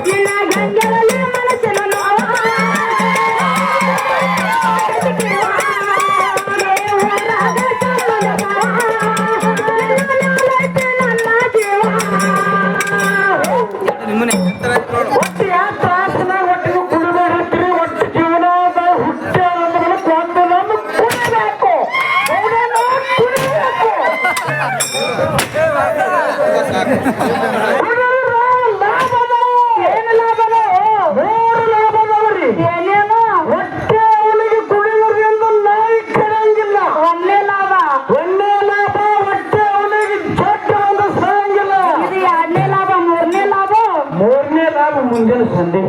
ನಿನ್ನ ಗಂಗರಲಿ ಮನಸ್ಸಿನ ಒಟ್ಟು ಯಾವ ತ್ರಾಸನ ಒಟ್ಟಿಗೆ ಕುಡಿದಿರ್ತೀರಿ ಒಟ್ಟು ಜೀವನದ ಹುಟ್ಟ ಅಂದ್ರೆ ಕೊಂದಲನ್ನು ಕುಡಿಬೇಕು ಅವನನ್ನು ಕುಡಿಬೇಕು ಕುಡಿದ್ರೆ ಲಾಭದ ಏನು ಲಾಭದ ಮೂರು ಲಾಭದವ್ರಿ ಏನೇನು ಹೊಟ್ಟೆ ಅವನಿಗೆ ಕುಡಿಯೋದ್ರಿಂದ ನಾಯಿ ಕೆಡಂಗಿಲ್ಲ ಒಂದೇ ಲಾಭ ಒಂದೇ ಲಾಭ ಹೊಟ್ಟೆ ಅವನಿಗೆ ಜಡ್ಡ ಒಂದು ಸಾಯಂಗಿಲ್ಲ ಇದು ಎರಡನೇ ಲಾಭ ಮೂರನೇ ಲಾಭ ಮೂರನೇ ಲಾಭ ಮುಂದಿನ ಸಂಧಿ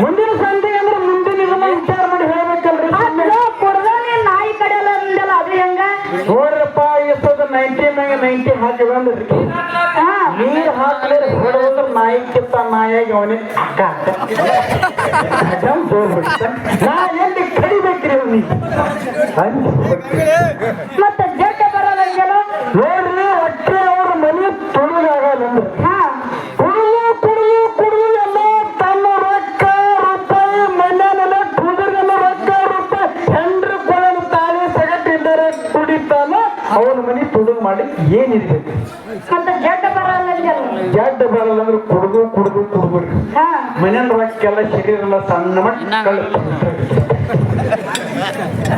ಮುಂದಿನ ಸಂಧಿ ಅಂದ್ರೆ ಮುಂದಿನ ಇದನ್ನ ವಿಚಾರ ಮಾಡಿ ಹೇಳ್ಬೇಕಲ್ರಿ ಕುಡ್ದ ನೀನ್ ನಾಯಿ ಕಡೆಯಲ್ಲ ಅಂದಲ್ಲ ಅದು ಹೆಂಗ ನೋಡ್ರಪ್ಪ ಎಷ್ಟದ 90 ಮ್ಯಾಗ 90 ಹಾಕಿ ಬಂದ್ರಿ ನೀರು ಹಾಕ್ಲಿರ ಹೊಡೆದ್ರ ನಾಯಿ ಕಿತ್ತ ನಾಯಾಗಿ ಅವನೇ ಅಕ್ಕ ಅಕ್ಕ ಜೋರ್ ಬಿಡ್ತ ನಾ ಎಲ್ಲಿ ಕಡಿಬೇಕ್ರಿ ನೀ ಮತ್ತೆ ಜಡ್ಡ ಬರೋದಂಗೆಲ್ಲ ನೋಡ್ರಿ ಒಟ್ಟೆ ಅವ್ರ ಮನೆ ತೊಡಗಾಗಲ್ಲ ಹಾ ಕುಡಿದು ಎಲ್ಲ ತಮ್ಮ ರೊಕ್ಕ ರೂಪಾಯಿ ಮನೆಯಲ್ಲ ಕುದುರೆಲ್ಲ ರೊಕ್ಕ ರೂಪಾಯಿ ಹೆಂಡ್ರ ಕೊಳಲು ತಾಳಿ ಸಗಟ್ಟಿದ್ದಾರೆ ಕುಡಿತಾನ ಅವನ ಮನೆ ತುಡುಗು ಮಾಡಿ ಏನಿರ್ಬೇಕು ಮತ್ತೆ ಜಡ್ಡ ಬರೋದಂಗೆಲ್ಲ ಜಡ್ಡ ಬರಲ್ಲ ಅಂದ್ರೆ ಕುಡಿದು ಹಾ ಮನೆಯಲ್ಲ ರೊಕ್ಕೆಲ್ಲ ಶರೀರ ಎಲ್ಲ ಸಣ್ಣ ಮಕ್ಕಳು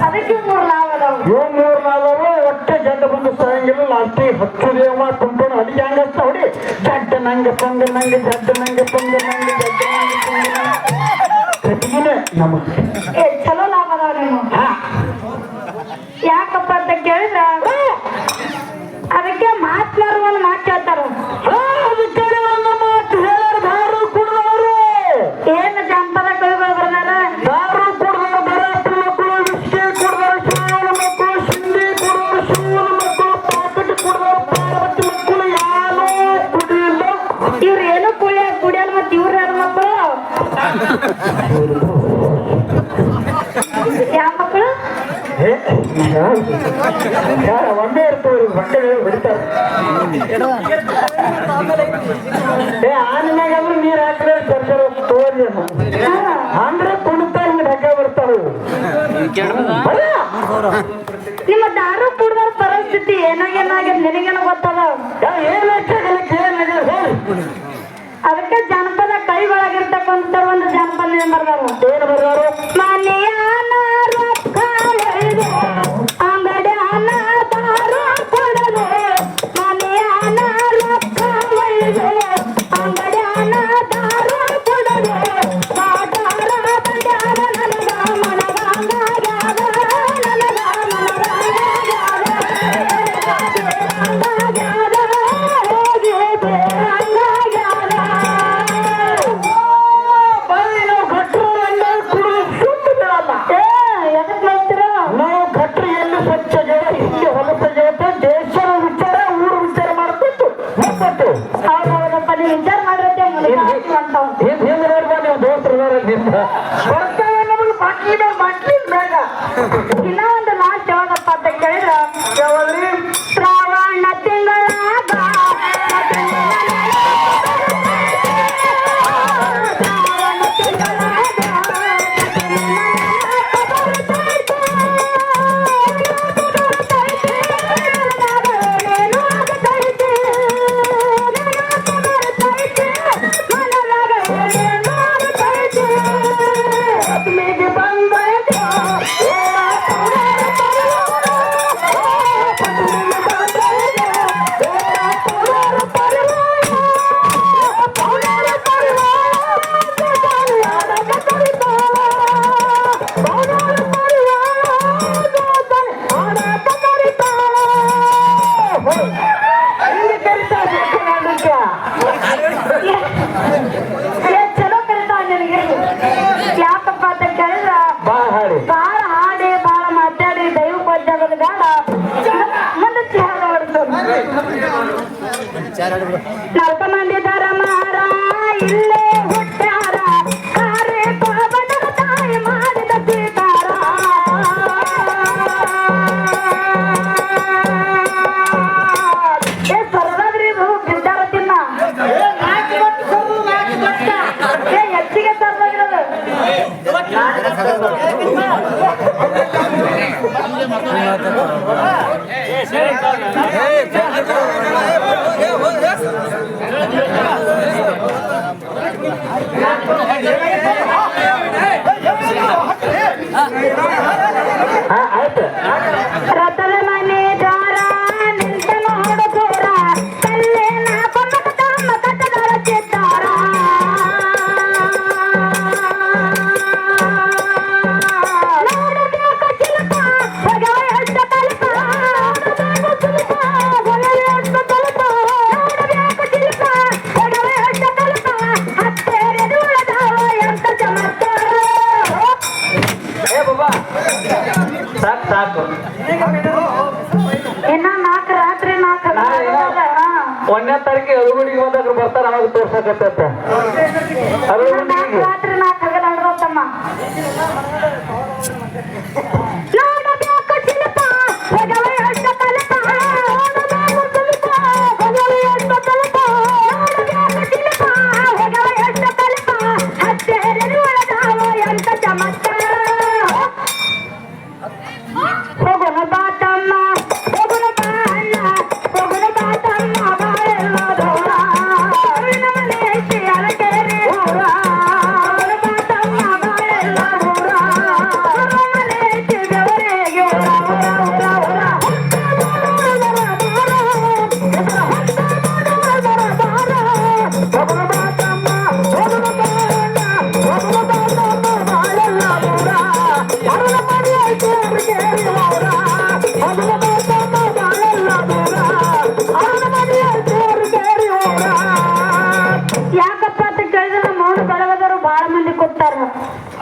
ಅದಕ್ಕೆ 3 ಲಾಭ ಅದಾವ ಮೂರು ನಾಲ್ಕು ಒಟ್ಟೆ ಜಡ್ಡ ಬಂದು ಸಾಯಂಗಿಲ್ಲ ಲಾಸ್ಟಿಗೆ ಹಚ್ಚುದೇವ ಕುಂಟೋಣ ಅಡಿಗೆ ಹಂಗಸ್ತ ಹೊಡಿ ಜಡ್ಡ ನಂಗೆ ಪಂಗ ನಂಗೆ ಜಡ್ಡ ನಂಗೆ ಪಂಗ ನಂಗೆ ಜಡ್ಡ ನಂಗೆ ಪಂಗ ನಂಗೆ ಕಟ್ಟಿಗೆನೆ ನಮಗೆ ಚಲೋ ಲಾಭ ಅದಾವ ನೀವು ಯಾಕಪ್ಪ ಅಂತ ಕೇಳಿದ್ರ ಅದಕ್ಕೆ ಮಾತ್ಮಾರು ಒಂದು ಮಾತು ಕೇಳ್ತಾರ ಅದಕ್ಕೆ ಒಂದು ಮಾತು ಹೇಳೋರು ದಾರು ಕುಡಿದವರು ಏನು ಜಾನಪದ ಕವಿಗಳು ಬರ್ದಾರ ದಾರು ಕುಡಿದವರು ಬರಾಟು ಮಕ್ಕಳು ವಿಸ್ಕಿ ಕುಡಿದವರು ಶಿವನ ಮಕ್ಕಳು ಶಿಂದಿ ಕುಡಿದವರು ಶಿವನ ಮಕ್ಕಳು ಪಾಕೆಟ್ ಕುಡಿದವರು ಪಾರ್ವತಿ ಮಕ್ಕಳು ಯಾರು ಕುಡಿಯಿಲ್ಲ ಇವ್ರು ಏನು ಕುಡಿಯಲ್ಲ ಮತ್ತೆ ಇವ್ರು ಯಾರು ಮಕ್ಕಳು ಯಾವ ಮಕ್ಕಳು ಒಂದೇ ಇರ್ತವ್ರಿ ಮಕ್ಕಳು ಹೊಡಿತಾರೆ ಆನಿನಾಗಾದ್ರೂ ನೀರ್ ಹಾಕಿದ್ರೆ ಸರ್ಕಾರ ತೋರಿ ಅಂದ್ರೆ ಕುಣಿತಾ ಹಿಂಗ್ ಢಕ್ಕ ಬರ್ತಾವ ನಿಮ್ಮ ದಾರು ಕುಡ್ದವ್ರ ಪರಿಸ್ಥಿತಿ ಏನಾಗ್ಯದ ನಿನಗೇನು ಗೊತ್ತದ ಅದಕ್ಕೆ ಜನಪದ ಕೈಗಳಾಗಿರ್ತಕ್ಕಂಥ ಒಂದು ಜನಪದ ಏನ್ ಬರ್ದಾರ ಏನ್ ಬರ್ದಾರು ಮನೆಯಾನ ರೊಕ್ಕ ಒಯ್ದು ಅಂಗಡ್ಯಾನ ದಾರು ಕೊಡದು ಮನೆಯಾನ ರೊಕ್ಕ ಒಯ್ದು ಅಂಗಡ್ಯಾನ ದಾರು ಕೊಡದು ಬಾಟಾರ ಬಡ್ಯಾರ ನನಗ ಮನಗಂಗಾಗ್ಯಾದ ನನಗ ಮನಗಂಗಾಗ್ಯಾದ ಹೋಗಿದೆ ಹಂಗಾಗ್ಯಾದ ಎದಕ್ ಮಾಡ್ತೀರ ನಾವು ಕಟ್ರಿ ಎಲ್ಲಿ ಸ್ವಚ್ಛಗೆ ಇಲ್ಲಿ ಹೊಲಸಗೆ ದೇಶದ ವಿಚಾರ ಊರು ವಿಚಾರ ಮಾಡ್ತಿತ್ತು ಮುಪ್ಪತ್ತು ಅವ್ರಪ್ಪ ನೀವು ವಿಚಾರ ಮಾಡಿರತ್ತೆ ಅಂತ ಹಿಂದೆ ನೋಡ್ಬಾ ನೀವು ದೋಸ್ತರು ನಿಂದ ಬರ್ತಾವೆ ನಮಗೆ ಬಾಟ್ಲಿ ಬೇಡ ಇನ್ನ ಒಂದು ಲಾಸ್ಟ್ ಯಾವಾಗಪ್ಪ ಅಂತ ಕೇಳಿದ್ರ ಯಾವಾಗ್ರಿ ಶ್ರಾವಣ ತಿಂಗಳಾಗ ಚಲೋ ಕರಿತಾವ ನಿನಗೆ ಯಾಕಪ್ಪ ಅಂತ ಕೇಳಿದ್ರ ಬಾ ಹಾಡಿ ಬಾಳ ಹಾಡಿ ಬಾಳ ಮಾತಾಡಿ ದೈವ ಪದ್ಯಗಳು ಬೇಡ ಮುಂದೆ ಚಾರ ನಾಲ್ಕು ಮಂದಿ ಧರ್ಮಾರ ಇಲ್ಲೇ ಹುಟ್ಟ್ಯಾರ ಕಾರ್ಯ ಬದಲ ತಾಯಿ ಮಾಡಿದ ಸೀತಾರ ಸರ್ವಾದ್ರಿ ಇದು ಬಿದ್ದಾರ ತಿನ್ನ ಹೆಚ್ಚಿಗೆ ಸರ್ವಾಗಿರೋದು ಆಯ್ತು ರಥದ ಮನೆ ದ್ವಾರ ನಿಂತ ನೋಡು ದೂರ ಕಲ್ಲೇ ನಾಕೊಂಡ ತಮ್ಮ ಕಟ್ಟದರ ಚಿತ್ತಾರ ನೋಡಬೇಕು ಚಿಲಕ ಹೊಗವ ಎಷ್ಟ ತಲಕ ನೋಡಬೇಕು ಚಿಲಕ ಹೊಗವ ಎಷ್ಟ ತಲಕ ನೋಡಬೇಕು ಚಿಲಕ ಹೊಗವ ಎಷ್ಟ ತಲಕ ಹತ್ತೇರೆದು ಉಳದವ ಎಂತ ಚಮತ್ಕಾರ ಏ ಬಾಬಾ ಸಾಕು ಸಾಕು ಇನ್ನ 4 ರಾತ್ರಿ 4 ಒಂದನೇ ತಾರೀಕಿಗೆ ಅರುಗುಡಿಗೆ ಬಂದಾಗ ಬರ್ತಾರ ಅವಾಗ ತೋರ್ಸಕತ್ತ ಅರುಗುಡಿಗೆ ರಾತ್ರಿ 4 ಹಗಲ ತಮ್ಮ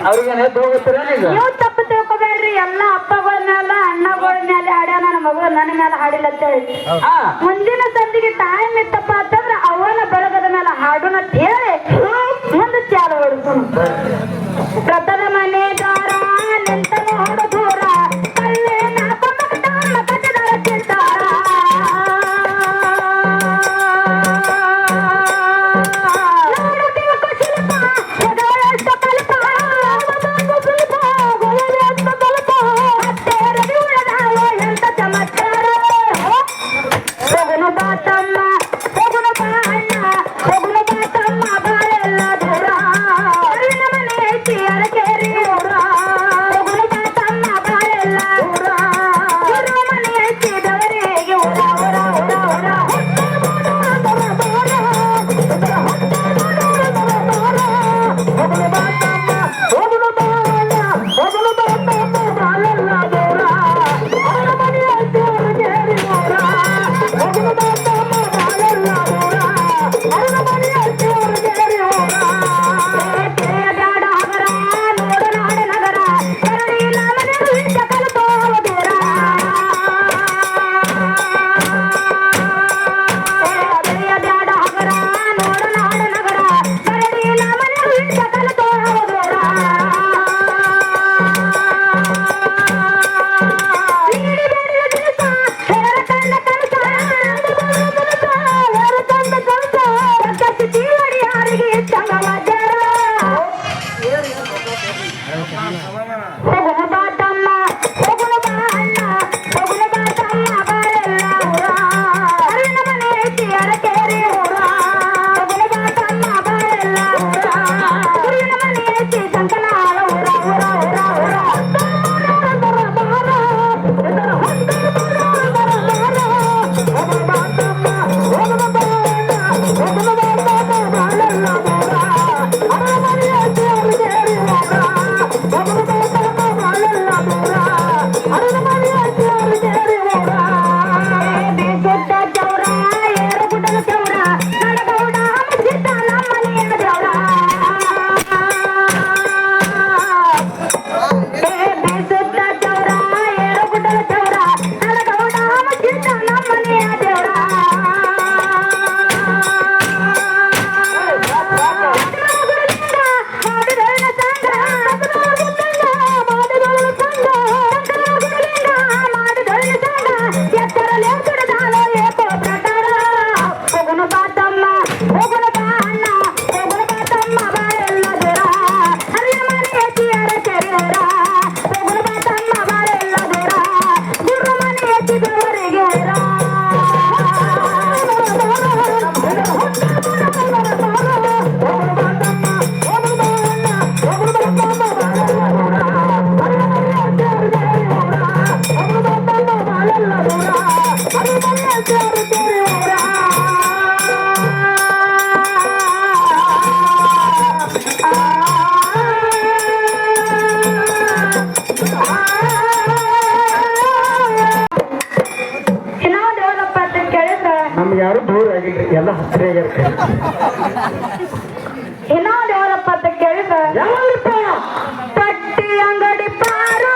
ಅವ್ರಿಗೇನ ಹೋಗುತ್ತೀರ ಈಗ ನೀವು ತಪ್ಪು ತಿಳ್ಕೊಬೇಡ್ರಿ. ಎಲ್ಲ ಅಪ್ಪಗಳ ಮೇಲೆ ಅಣ್ಣಗಳ ಮೇಲೆ ಹಾಡ್ಯಾನ, ನನ್ನ ಮಗಳು ನನ್ನ ಮೇಲೆ ಹಾಡಿಲ್ಲ ಅಂತ ಹೇಳಿ. ಮುಂದಿನ ಸಂದಿಗೆ ಟೈಮ್ ಇತ್ತಪ್ಪ ಅಂತಂದ್ರ ಅವನ ಬಳಗದ ಮೇಲೆ ಹಾಡುನ ಅಂತ ಹೇಳಿ ಮುಂದೆ ಚಾಲು ಹೊಡ್ಸೋಣ. ಪ್ರಥಮ ಮನೆ ದಾರ ನಿಂತ ನೋಡು ದೂರ ಕಲ್ಲೇ ನಾಪಮ್ಮ ಕಟ್ಟದಾರ ಚಿತ್ತಾರ ಯಾರು ದೂರ ಆಗಿಲ್ರಿ, ಎಲ್ಲ ಹತ್ತಿರ ಆಗಿರ್ತಾರೆ. ಇನ್ನೊಂದು ಯಾವಪ್ಪ ಅಂತ ಕೇಳಿದ್ರೆ ಯಾವಪ್ಪ ಪಟ್ಟಿ ಅಂಗಡಿ ಪಾರು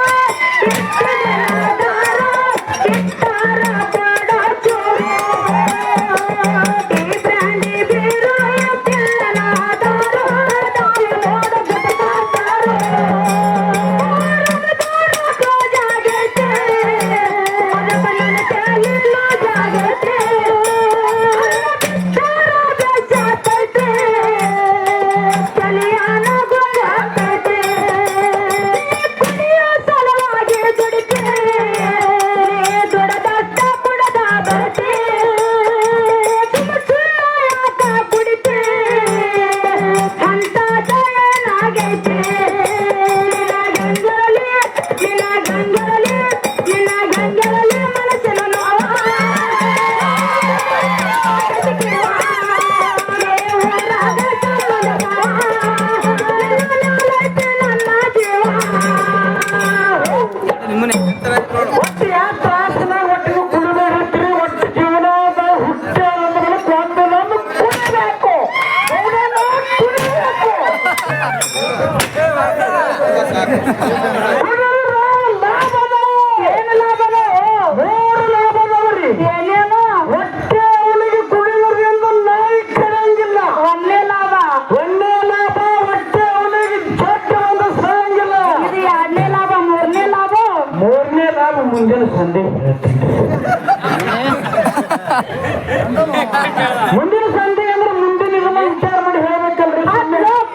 ಮುಂದಿನ ಸಂತೆ ಅಂದ್ರೆ ಮುಂದಿನ ಇದನ್ನ ವಿಚಾರ ಮಾಡಿ ಹೇಳ್ಬೇಕಲ್ರಿ.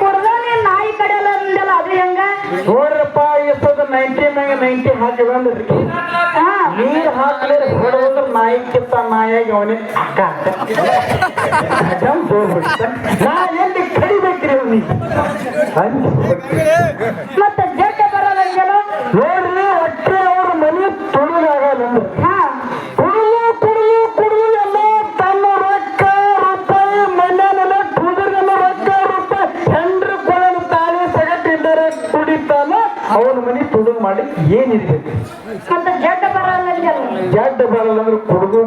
ಕುಡ್ದಾನೆ ನಾಯಿ ಕಡೆಯಲ್ಲ ಅಂದಲ್ಲ ಅದು ಹೆಂಗ ನೋಡ್ರಪ್ಪ ಎಷ್ಟದ 90 ಮ್ಯಾಗ 90 ಹಾಕಿ ಬಂದ್ರಿ. ನೀರು ಹಾಕಲಿಲ್ಲ ಹೊಡೆದ್ರೆ ನಾಯಿ ಕಿತ್ತ ನಾಯಾಗಿ ಅವನೇ ಅಕ್ಕ ನಾ ಎಲ್ಲಿ ಕಡಿಬೇಕ್ರಿ ಅವ್ನಿಗೆ ಮತ್ತೆ ಜಡ್ಡ ಬರಲ್ಲ ಅಂದಲ್ಲ ನೋಡ್ರಿ ಒಟ್ಟೆ ಅವ್ರ ಮನೆ ತೊಡಗಾಗಲ್ಲ ಕುಡಿದು ಎಲ್ಲ ತನ್ನ ರೊಕ್ಕ ರೂಪಾಯಿ ಮನೆಯಲ್ಲ ಕುದುರೆಲ್ಲ ರೊಕ್ಕ ರೂಪಾಯಿ ಹೆಂಡ್ರ ಕೊಳಲು ತಾಳಿ ಸಗಟ್ಟಿದ್ದಾರೆ ಕುಡಿತಾನ ಅವನ ಮನೆ ತುಡುಗು ಮಾಡಿ ಏನಿರ್ಬೇಕು. ಮತ್ತೆ ಜಡ್ಡ ಬರಲ್ಲ ಅಂದಲ್ಲ ಜಡ್ಡ ಬರಲ್ಲ ಅಂದ್ರೆ ಕುಡ್ದು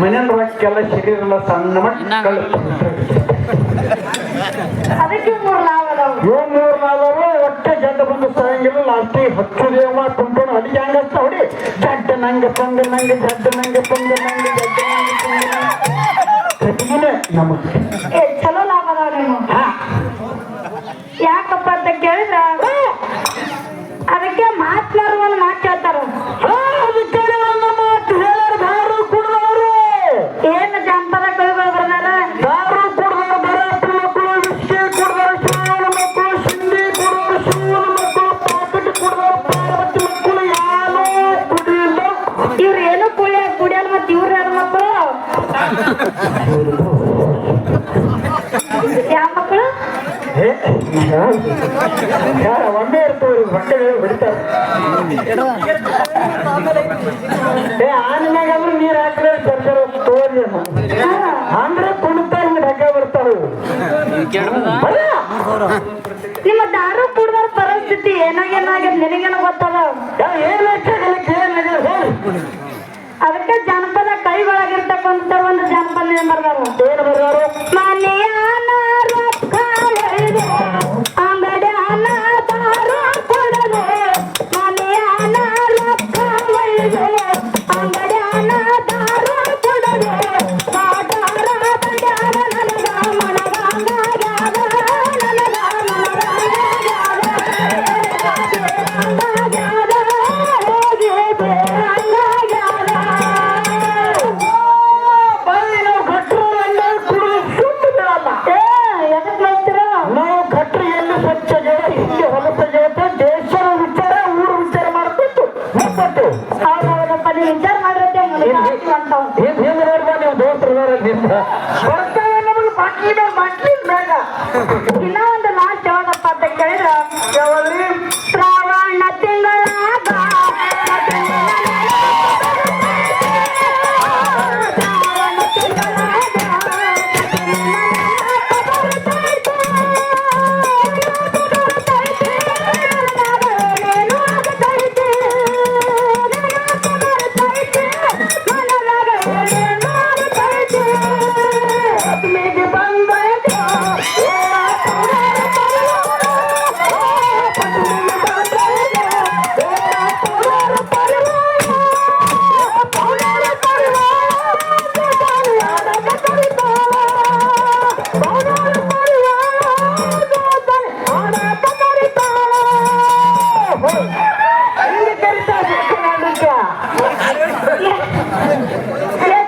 ಮನೆಯ ರೊಕ್ಕೆಲ್ಲ ಶರೀರ ಎಲ್ಲ ಸಣ್ಣ ಮಕ್ಕಳು ಅದಕ್ಕೆ 3 ಲಾಭ ಅದಾವ. ಇವ್ 3 ನಾಲ್ಕು ಒಟ್ಟೆ ಜಡ್ಡ ಬಂದು ಸಾಯಂಗಿಲ್ಲ ಲಾಸ್ಟಿಗೆ ಹಚ್ಚುದೇವ ಕುಂಟೋಣ ಅಡಿಗೆ ಹಂಗಸ್ತ ಹೊಡಿ ಜಡ್ಡ ನಂಗೆ ಪಂಗ ನಂಗೆ ಜಡ್ಡ ನಂಗೆ ಪಂಗ ನಂಗೆ ಜಡ್ಡ ನಂಗೆ ಪಂಗ ಕಟ್ಟಿಗಿನೇ ನಮಗೆ ಚಲೋ ಲಾಭ ಅದಾವ ನೀವು. ಯಾಕಪ್ಪ ಅಂತ ಕೇಳಿದ್ರ ಅದಕ್ಕೆ ಮಾತ್ನಾರು ಒಂದು ಮಾತು ಹೇಳ್ತಾರ. ಏನು ಜಾನಪದ ಕವಿಗಳು ಬರ್ದಾರ ದಾರು ಕುಡ್ದವ್ರು ಬರಾತ್ರಿ ಮಕ್ಕಳು ವಿಸ್ಕಿ ಕುಡ್ದವ್ರು ಶಿವನ ಮಕ್ಕಳು ಸಿಂಧಿ ಕುಡ್ದವ್ರು ಶಿವನ ಮಕ್ಕಳು ಪಾಕೆಟ್ ಕುಡ್ದವ್ರು ಪಾರ್ವತಿ ಮಕ್ಕಳು ಯಾರು ಕುಡಿಯಿಲ್ಲ. ಇವ್ರು ಏನು ಕುಡಿಯಲ್ಲ ಮತ್ತೆ ಇವ್ರು ಯಾರ ಮಕ್ಕಳು ಯಾವ ಮಕ್ಕಳು ಒಮ್ಮೆ ಇರ್ತವ್ರಿ ಮಕ್ಕಳು ಬಿಡ್ತಾರೆ. ಆನಿನಾಗಾದ್ರೂ ನೀರು ಹಾಕಿದ್ರೆ ಸರ್ಕಾರ ತೋರಿ ಅಂದ್ರೆ ಕುಣಿತಾ ಹಿಂಗೆ ಢಕ್ಕ ಬರ್ತಾವ. ನಿಮ್ಮ ದಾರು ಕುಡ್ದವ್ರ ಪರಿಸ್ಥಿತಿ ಏನಾಗ್ಯದ ನಿನಗೇನ ಗೊತ್ತದ. ಅದಕ್ಕೆ ಜಾನಪದ ಕೈಗಳಾಗಿರ್ತಕ್ಕಂಥ ಒಂದು ಜಾನಪದ ಬರ್ದಾರ. ಏನು ಬರ್ದಾರು? ಮನೆಯಾನ ರೊಕ್ಕ ಒಯ್ದು ಅಂಗಡ್ಯಾನ ದಾರು ಕೊಡದು ಮನೆಯಾನ ರೊಕ್ಕ ಒಯ್ದು ಅಂಗಡ್ಯಾನ ದಾರು ಕೊಡದು ಬಾಟಾರ ಬಡ್ಯಾರ ನನಗ ಮನಗಂಗಾಗ್ಯಾದ ನನಗ ಮನಗಂಗಾಗ್ಯಾದ ಹೋಗಿ ಬೇರಂಗಾಗ್ಯಾದ. ನಾವು ಕಟ್ರಿ ಎಲ್ಲಿ ಸ್ವಚ್ಛ ಜಗತ್ತ ಇಲ್ಲಿ ಹೊಲಸ ಜಗತ್ತ ದೇಶದ ವಿಚಾರ ಊರು ವಿಚಾರ ಮಾಡ್ತಿತ್ತು ಮುಪ್ಪತ್ತು ಅವ್ರಪ್ಪ ನೀವು ವಿಚಾರ ಮಾಡಿರತ್ತೆ ಹಿಂದೆ ನೋಡ್ಬಾ ನೀವು ದೋಸ್ತರು ಬರ್ತಾವೆ ನಮಗೆ ಬಾಟ್ಲಿ ಬೇಡ. ಇನ್ನ ಒಂದು ಲಾಸ್ಟ್ ಯಾವಾಗಪ್ಪ ಅಂತ ಕೇಳಿದ್ರ ಯಾವಾಗ್ರಿ? ಶ್ರಾವಣ ತಿಂಗಳಾಗ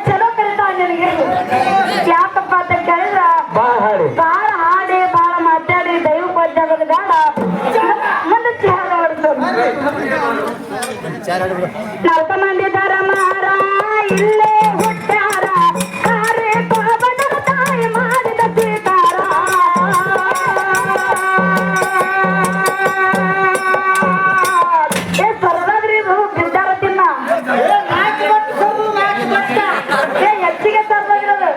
ಚಲೋ ಕರಿತಾವ ನಿನಗೆ. ಯಾಕಪ್ಪ ಅಂತ ಕೇಳಿದ್ರ ಬಾಳ ಹಾಡಿ ಬಾಳ ಮಾತಾಡಿ ದೈವ ಪದ್ಯಗಳು ಬೇಡ ಮುಂದೆ ಚಾರ ನಾಲ್ಕು ಮಂದಿ ಧರ್ಮಾರ ಇಲ್ಲೇ ಹುಟ್ಟ್ಯಾರ ಕಾರ್ಯ ಬದಲ ತಾಯಿ ಮಾಡಿದ ಸ್ವೀಕಾರ ಸರ್ವಾದ್ರಿ ಇದು ಬಿದ್ದಾರ ತಿನ್ನ ಹೆಚ್ಚಿಗೆ ಸರ್ವಾಗಿರೋದು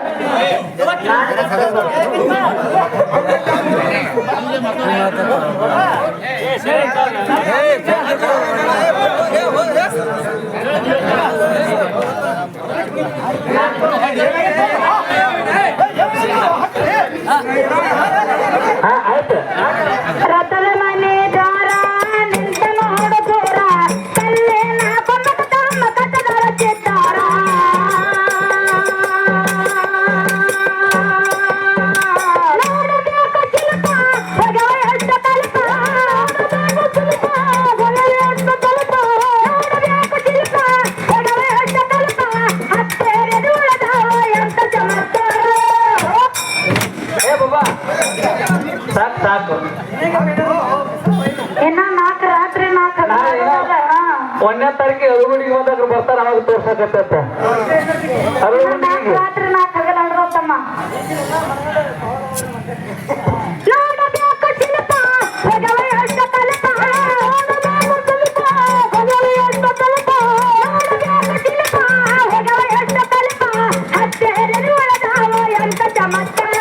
ಆಯ್ತು. ರಥದ ಮನೆ ದ್ವಾರ ನಿಂತ ನೋಡು ದೂರ ಕಲ್ಲೇ ನಾಕೊಂಡ ತಮ್ಮ ಕಟ್ಟದರ ಚಿತ್ತಾರ ನೋಡಬೇಕು ಚಿಲಕ ಹೊಗವ ಎಷ್ಟ ತಲಕ ನೋಡಬೇಕು ಚಿಲಕ ಹೊಗವ ಎಷ್ಟ ತಲಕ ನೋಡಬೇಕು ಚಿಲಕ ಅವತಾರ ಅವಾಗ ತೋರ್ಸಕತ್ತ ಅರಳು ಹುಣ್ಣಿಮೆಗೆ ರಾತ್ರಿ 4 ಹಗಲು ಹಡ್ದೋತಮ್ಮ ನೋಡಬೇಕು ಶಿಲ್ಪ ಹೋಗವ ಎಷ್ಟು ಕಲ್ಪ ನೋಡಬೇಕು ಶಿಲ್ಪ ಹೋಗವ ಎಷ್ಟು ಕಲ್ಪ ನೋಡಬೇಕು ಶಿಲ್ಪ ಹೋಗವ ಎಷ್ಟು ಕಲ್ಪ ಹತ್ತೇರಿ ಒಳಗಾವ ಎಂತ ಚಮತ್ಕಾರ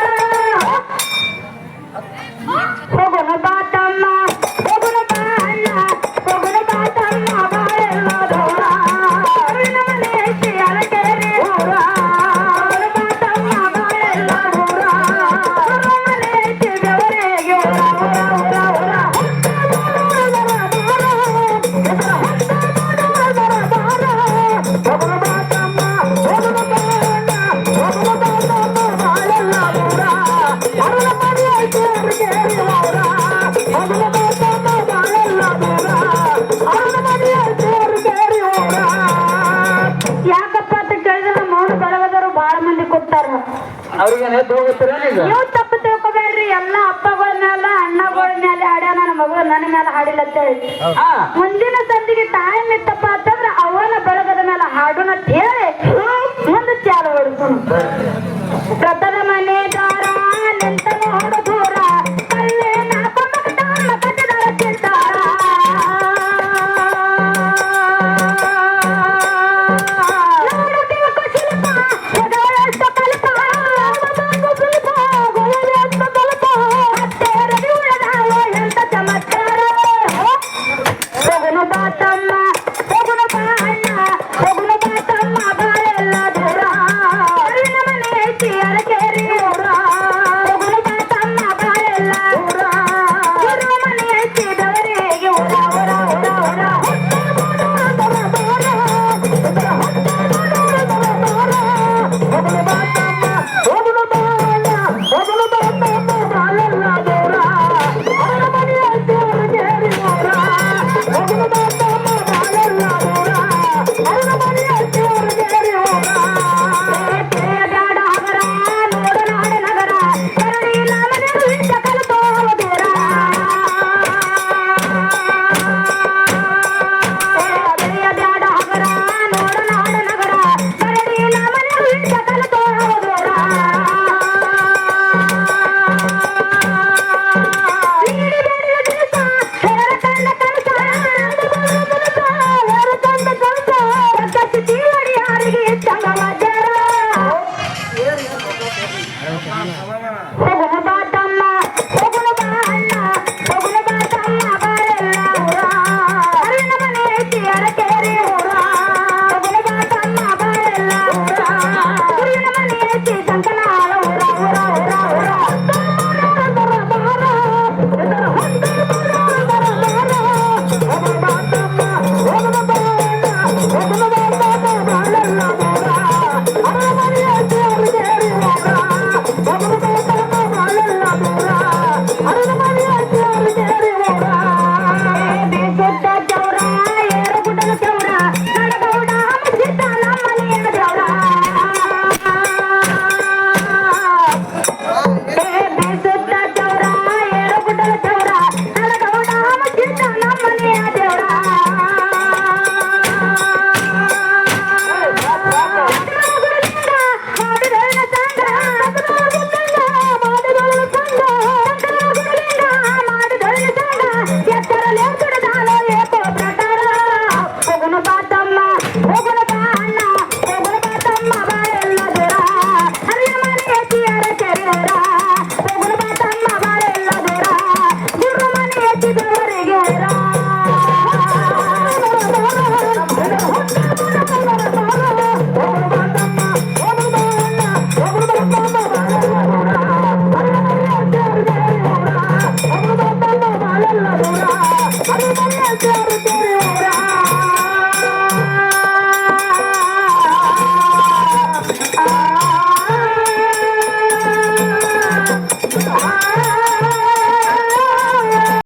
ಹೋಗೋಣ ಬಾತಮ್ಮ ಹೋಗೋಣ ಬಾ ಅಣ್ಣ ಹೋಗೋಣ ಬಾತಮ್ಮ ಬಾಳೆಲ್ಲ ದೂರ ನಮ್ಮನೆ ಐತಿ ಅಲಕೇರಿ ಊರ ಬಾತಮ್ಮ ಬಾಳೆಲ್ಲ ದೂರ ನಮ್ಮನೆ ಐತಿ ಬೆವರಿಗೆ ಊರ ಊರ ಊರ ಊರ ಹೋಗೋಣ ಬಾತಮ್ಮ ಹೋಗೋಣ ಬಾ ಅಣ್ಣ ಹೋಗೋಣ ಬಾತಮ್ಮ ಬಾಳೆಲ್ಲ ದೂರ ನಮ್ಮನೆ ಐತಿ ಅಲಕೇರಿ ಊರ ಯಾಕಪ್ಪ ಅಂತ ಕೇಳಿದ್ರೆ ಮೌನ ಬಳಗದವರು ಬಹಳ ಮಂದಿ ಕೊಡ್ತಾರ ಅವ್ರಿಗೆ ಎದ್ದು ಹೋಗುತ್ತೀರ ಈಗ ನೀವು ತಪ್ಪು ತಿಳ್ಕೊಬೇಡ್ರಿ ಎಲ್ಲ ಅಪ್ಪಗಳ ಮೇಲೆ ಅಣ್ಣಗಳ ಮೇಲೆ ಹಾಡ್ಯಾನ ನನ್ನ ಮಗಳು ನನ್ನ ಮೇಲೆ ಹಾಡಿಲ್ಲ ಅಂತ ಹೇಳಿ ಮುಂದಿನ ಸಂದಿಗೆ ಟೈಮ್ ಇತ್ತಪ್ಪ ಅಂತಂದ್ರೆ ಅವನ ಬಳಗದ ಮೇಲೆ ಹಾಡೋಣ ಅಂತ ಹೇಳಿ ಮುಂದೆ ಚಾಲು ಹೊಡ್ಸೋಣ